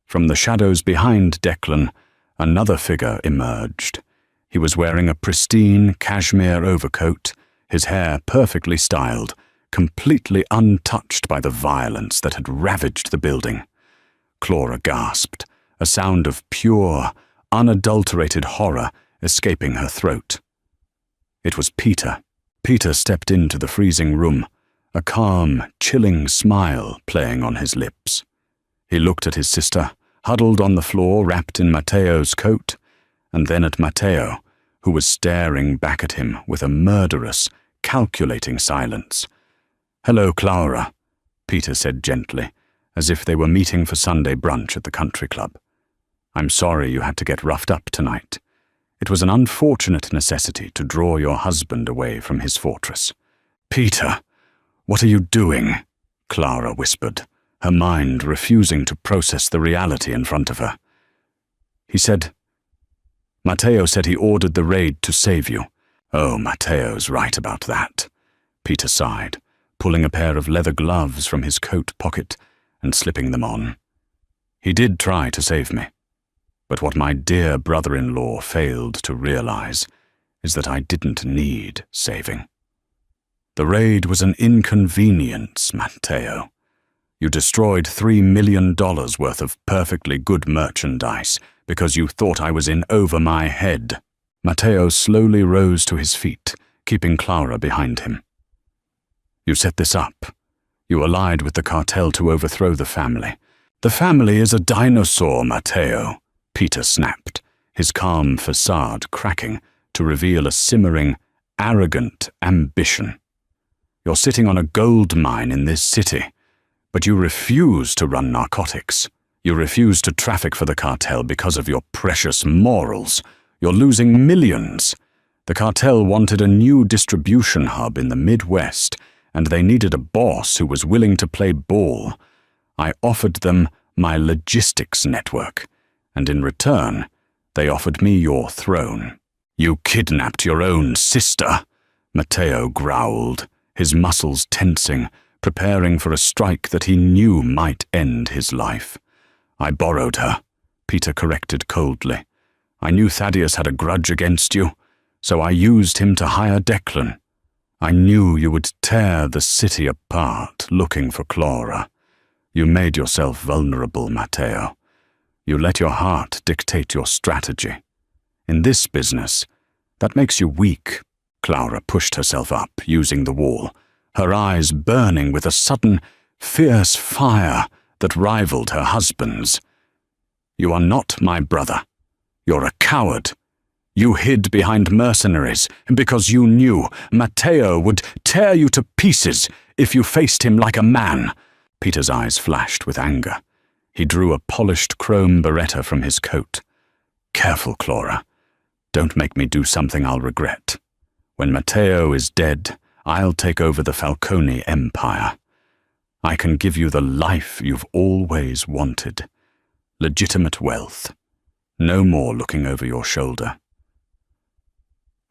From the shadows behind Declan, another figure emerged. He was wearing a pristine cashmere overcoat, his hair perfectly styled, completely untouched by the violence that had ravaged the building. Clara gasped, a sound of pure, unadulterated horror escaping her throat. It was Peter. Peter stepped into the freezing room, a calm, chilling smile playing on his lips. He looked at his sister, huddled on the floor wrapped in Matteo's coat, and then at Matteo, who was staring back at him with a murderous, calculating silence. "Hello, Clara," Peter said gently, as if they were meeting for Sunday brunch at the country club. "I'm sorry you had to get roughed up tonight. It was an unfortunate necessity to draw your husband away from his fortress." "Peter, what are you doing?" Clara whispered, her mind refusing to process the reality in front of her. Matteo said he ordered the raid to save you." "Oh, Matteo's right about that," Peter sighed, pulling a pair of leather gloves from his coat pocket and slipping them on. "He did try to save me. But what my dear brother-in-law failed to realize is that I didn't need saving. The raid was an inconvenience, Matteo. You destroyed $3 million worth of perfectly good merchandise because you thought I was in over my head." Matteo slowly rose to his feet, keeping Clara behind him. "You set this up. You allied with the cartel to overthrow the family. The family is a dinosaur, Matteo," Peter snapped, his calm facade cracking to reveal a simmering, arrogant ambition. "You're sitting on a gold mine in this city, but you refuse to run narcotics. You refuse to traffic for the cartel because of your precious morals. You're losing millions. The cartel wanted a new distribution hub in the Midwest, and they needed a boss who was willing to play ball. I offered them my logistics network, and in return, they offered me your throne. You kidnapped your own sister, Matteo growled, his muscles tensing, preparing for a strike that he knew might end his life. I borrowed her, Peter corrected coldly. I knew Thaddeus had a grudge against you, so I used him to hire Declan. I knew you would tear the city apart looking for Clara. You made yourself vulnerable, Matteo. You let your heart dictate your strategy. In this business, that makes you weak. Clara pushed herself up, using the wall, her eyes burning with a sudden, fierce fire that rivaled her husband's. You are not my brother. You're a coward. You hid behind mercenaries because you knew Matteo would tear you to pieces if you faced him like a man. Peter's eyes flashed with anger. He drew a polished chrome beretta from his coat. Careful, Clara. Don't make me do something I'll regret. When Matteo is dead, I'll take over the Falcone Empire. I can give you the life you've always wanted. Legitimate wealth. No more looking over your shoulder.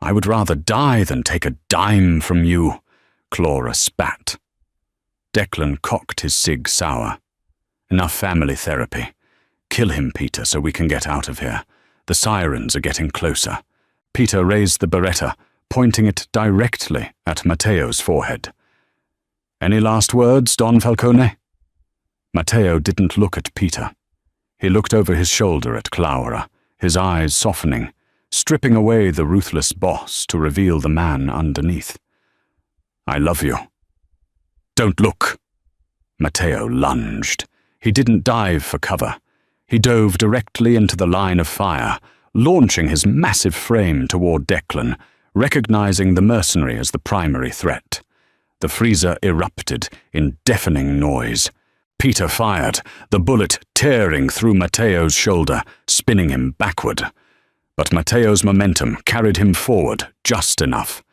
I would rather die than take a dime from you, Clara spat. Declan cocked his cig sour. Enough family therapy. Kill him, Peter, so we can get out of here. The sirens are getting closer. Peter raised the beretta, pointing it directly at Matteo's forehead. Any last words, Don Falcone? Matteo didn't look at Peter. He looked over his shoulder at Clara, his eyes softening, stripping away the ruthless boss to reveal the man underneath. I love you. Don't look. Matteo lunged. He didn't dive for cover. He dove directly into the line of fire, launching his massive frame toward Declan, recognizing the mercenary as the primary threat. The freezer erupted in deafening noise. Peter fired, the bullet tearing through Matteo's shoulder, spinning him backward. But Matteo's momentum carried him forward just enough.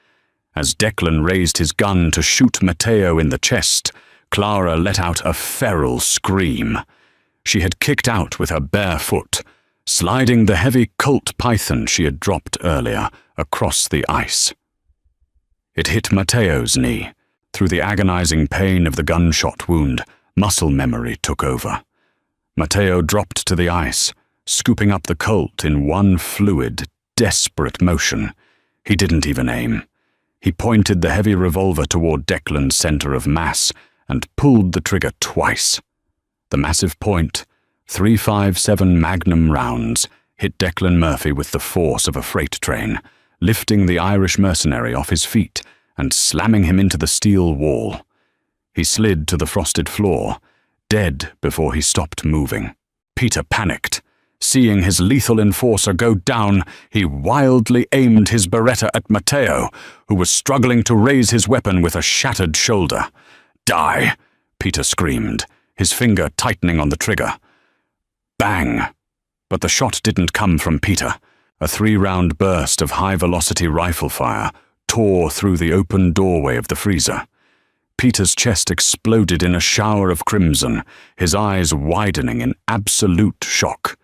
As Declan raised his gun to shoot Matteo in the chest, Clara let out a feral scream. She had kicked out with her bare foot, sliding the heavy Colt python she had dropped earlier across the ice. It hit Matteo's knee. Through the agonizing pain of the gunshot wound, muscle memory took over. Matteo dropped to the ice, scooping up the Colt in one fluid, desperate motion. He didn't even aim. He pointed the heavy revolver toward Declan's center of mass and pulled the trigger twice. The massive point, .357 Magnum rounds, hit Declan Murphy with the force of a freight train, lifting the Irish mercenary off his feet and slamming him into the steel wall. He slid to the frosted floor, dead before he stopped moving. Peter panicked. Seeing his lethal enforcer go down, he wildly aimed his beretta at Matteo, who was struggling to raise his weapon with a shattered shoulder. Die, Peter screamed, his finger tightening on the trigger. Bang! But the shot didn't come from Peter. A 3-round burst of high-velocity rifle fire tore through the open doorway of the freezer. Peter's chest exploded in a shower of crimson, his eyes widening in absolute shock.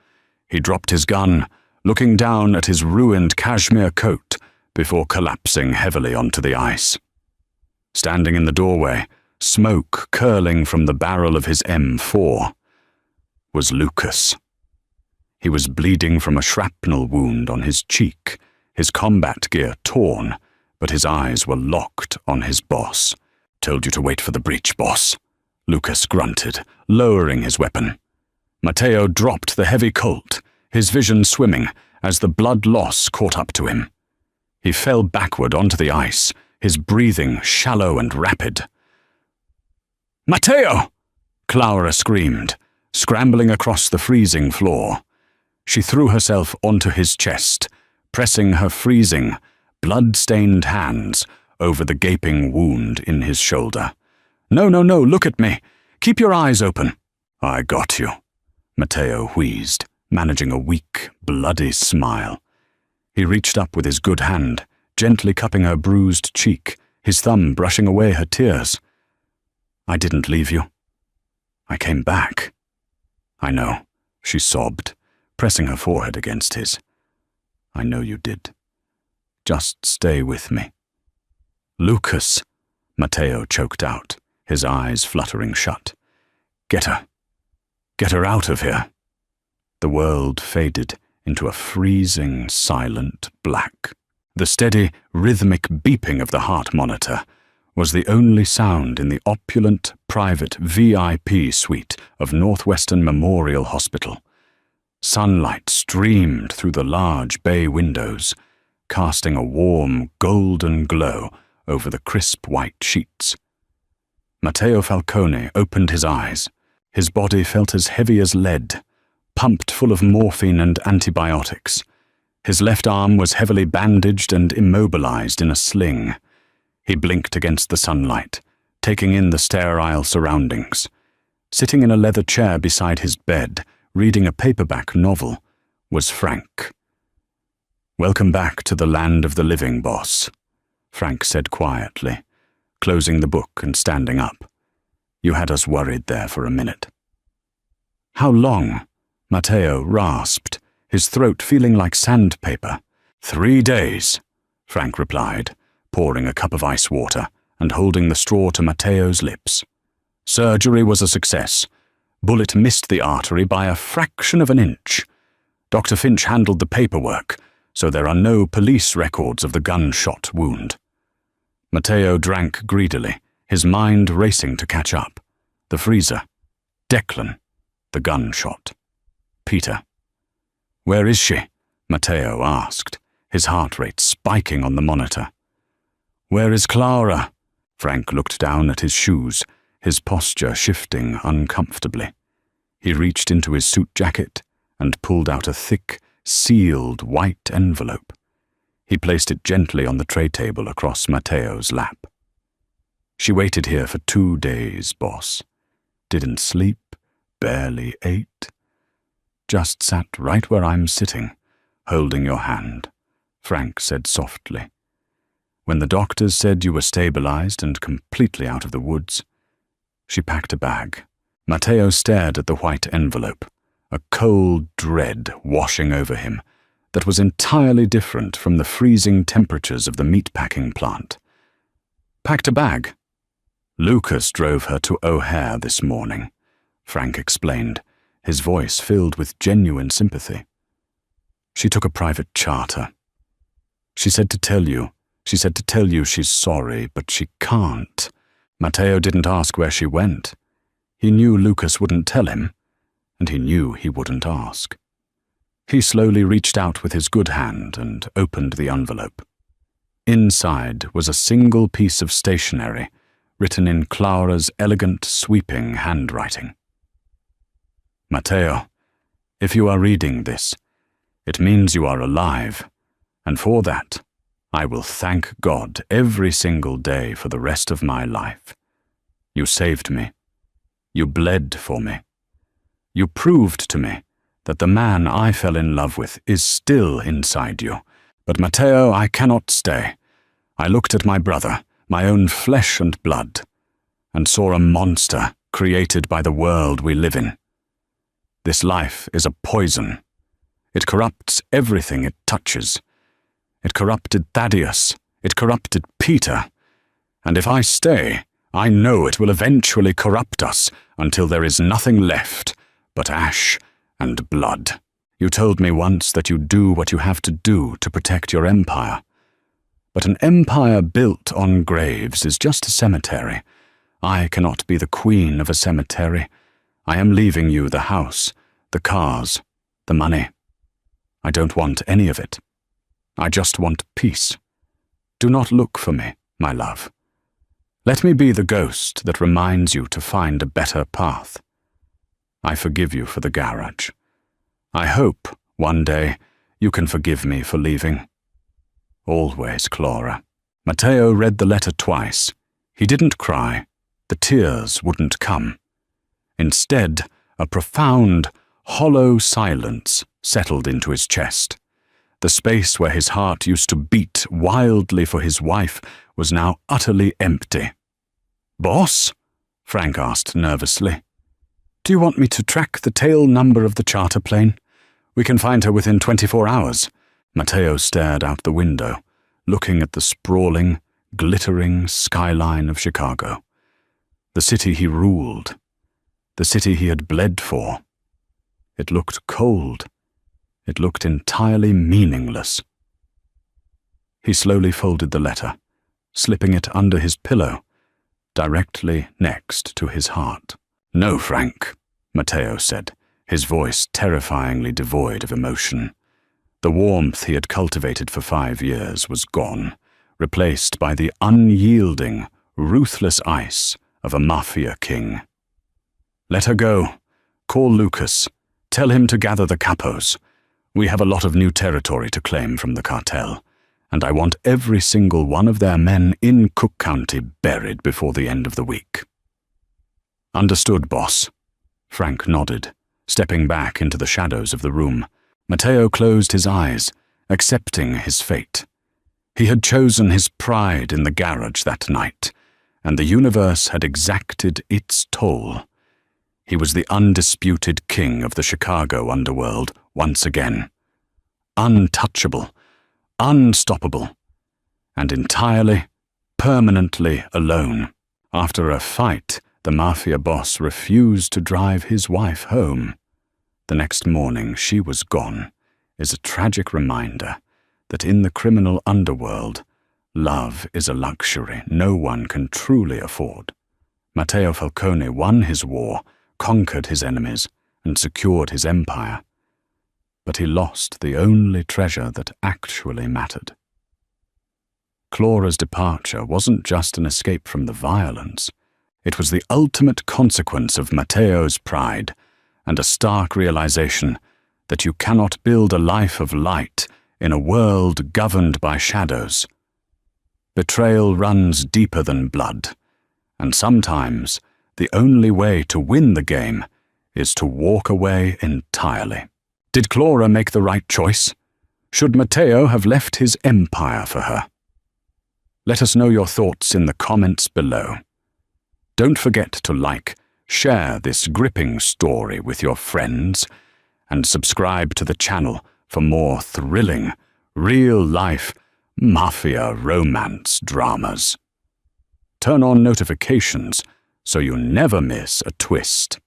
He dropped his gun, looking down at his ruined cashmere coat before collapsing heavily onto the ice. Standing in the doorway, smoke curling from the barrel of his M4, was Lucas. He was bleeding from a shrapnel wound on his cheek, his combat gear torn, but his eyes were locked on his boss. Told you to wait for the breach, boss, Lucas grunted, lowering his weapon. Matteo dropped the heavy Colt, his vision swimming as the blood loss caught up to him. He fell backward onto the ice, his breathing shallow and rapid. Matteo! Clara screamed, scrambling across the freezing floor. She threw herself onto his chest, pressing her freezing, blood-stained hands over the gaping wound in his shoulder. No, look at me. Keep your eyes open. I got you, Matteo wheezed, managing a weak, bloody smile. He reached up with his good hand, gently cupping her bruised cheek, his thumb brushing away her tears. I didn't leave you. I came back. I know, she sobbed, pressing her forehead against his. I know you did. Just stay with me. Lucas, Matteo choked out, his eyes fluttering shut. Get her. Get her out of here. The world faded into a freezing, silent black. The steady, rhythmic beeping of the heart monitor was the only sound in the opulent, private VIP suite of Northwestern Memorial Hospital. Sunlight streamed through the large bay windows, casting a warm, golden glow over the crisp white sheets. Matteo Falcone opened his eyes. His body felt as heavy as lead, pumped full of morphine and antibiotics. His left arm was heavily bandaged and immobilized in a sling. He blinked against the sunlight, taking in the sterile surroundings. Sitting in a leather chair beside his bed, reading a paperback novel, was Frank. Welcome back to the land of the living, boss, Frank said quietly, closing the book and standing up. You had us worried there for a minute. How long? Matteo rasped, his throat feeling like sandpaper. 3 days, Frank replied, pouring a cup of ice water and holding the straw to Matteo's lips. Surgery was a success. Bullet missed the artery by a fraction of an inch. Dr. Finch handled the paperwork, so there are no police records of the gunshot wound. Matteo drank greedily, his mind racing to catch up. The freezer. Declan. The gunshot. Peter. Where is she? Matteo asked, his heart rate spiking on the monitor. Where is Clara? Frank looked down at his shoes, his posture shifting uncomfortably. He reached into his suit jacket and pulled out a thick, sealed white envelope. He placed it gently on the tray table across Matteo's lap. She waited here for 2 days, boss. Didn't sleep, barely ate. Just sat right where I'm sitting, holding your hand, Frank said softly. When the doctors said you were stabilized and completely out of the woods, she packed a bag. Matteo stared at the white envelope, a cold dread washing over him that was entirely different from the freezing temperatures of the meatpacking plant. Packed a bag. Lucas drove her to O'Hare this morning, Frank explained, his voice filled with genuine sympathy. She took a private charter. She said to tell you she's sorry, but she can't. Matteo didn't ask where she went. He knew Lucas wouldn't tell him, and he knew he wouldn't ask. He slowly reached out with his good hand and opened the envelope. Inside was a single piece of stationery, written in Clara's elegant, sweeping handwriting. Matteo, if you are reading this, it means you are alive, and for that, I will thank God every single day for the rest of my life. You saved me. You bled for me. You proved to me that the man I fell in love with is still inside you. But Matteo, I cannot stay. I looked at my brother, my own flesh and blood, and saw a monster created by the world we live in. This life is a poison. It corrupts everything it touches. It corrupted Thaddeus. It corrupted Peter. And if I stay, I know it will eventually corrupt us until there is nothing left but ash and blood. You told me once that you do what you have to do to protect your empire. But an empire built on graves is just a cemetery. I cannot be the queen of a cemetery. I am leaving you the house, the cars, the money. I don't want any of it. I just want peace. Do not look for me, my love. Let me be the ghost that reminds you to find a better path. I forgive you for the garage. I hope, one day, you can forgive me for leaving. Always, Clara. Matteo read the letter twice. He didn't cry. The tears wouldn't come. Instead, a profound, hollow silence settled into his chest. The space where his heart used to beat wildly for his wife was now utterly empty. Boss? Frank asked nervously. Do you want me to track the tail number of the charter plane? We can find her within 24 hours. Matteo stared out the window, looking at the sprawling, glittering skyline of Chicago. The city he ruled. The city he had bled for. It looked cold. It looked entirely meaningless. He slowly folded the letter, slipping it under his pillow, directly next to his heart. "No, Frank," Matteo said, his voice terrifyingly devoid of emotion. The warmth he had cultivated for 5 years was gone, replaced by the unyielding, ruthless ice of a mafia king. "Let her go. Call Lucas. Tell him to gather the capos. We have a lot of new territory to claim from the cartel, and I want every single one of their men in Cook County buried before the end of the week." "Understood, boss." Frank nodded, stepping back into the shadows of the room. Matteo closed his eyes, accepting his fate. He had chosen his pride in the garage that night, and the universe had exacted its toll. He was the undisputed king of the Chicago underworld once again. Untouchable, unstoppable, and entirely, permanently alone. After a fight, the mafia boss refused to drive his wife home. The next morning she was gone is a tragic reminder that in the criminal underworld, love is a luxury no one can truly afford. Matteo Falcone won his war, conquered his enemies, and secured his empire. But he lost the only treasure that actually mattered. Clara's departure wasn't just an escape from the violence. It was the ultimate consequence of Matteo's pride and a stark realization that you cannot build a life of light in a world governed by shadows. Betrayal runs deeper than blood, and sometimes the only way to win the game is to walk away entirely. Did Clara make the right choice? Should Matteo have left his empire for her? Let us know your thoughts in the comments below. Don't forget to like, share this gripping story with your friends, and subscribe to the channel for more thrilling, real-life mafia romance dramas. Turn on notifications so you never miss a twist.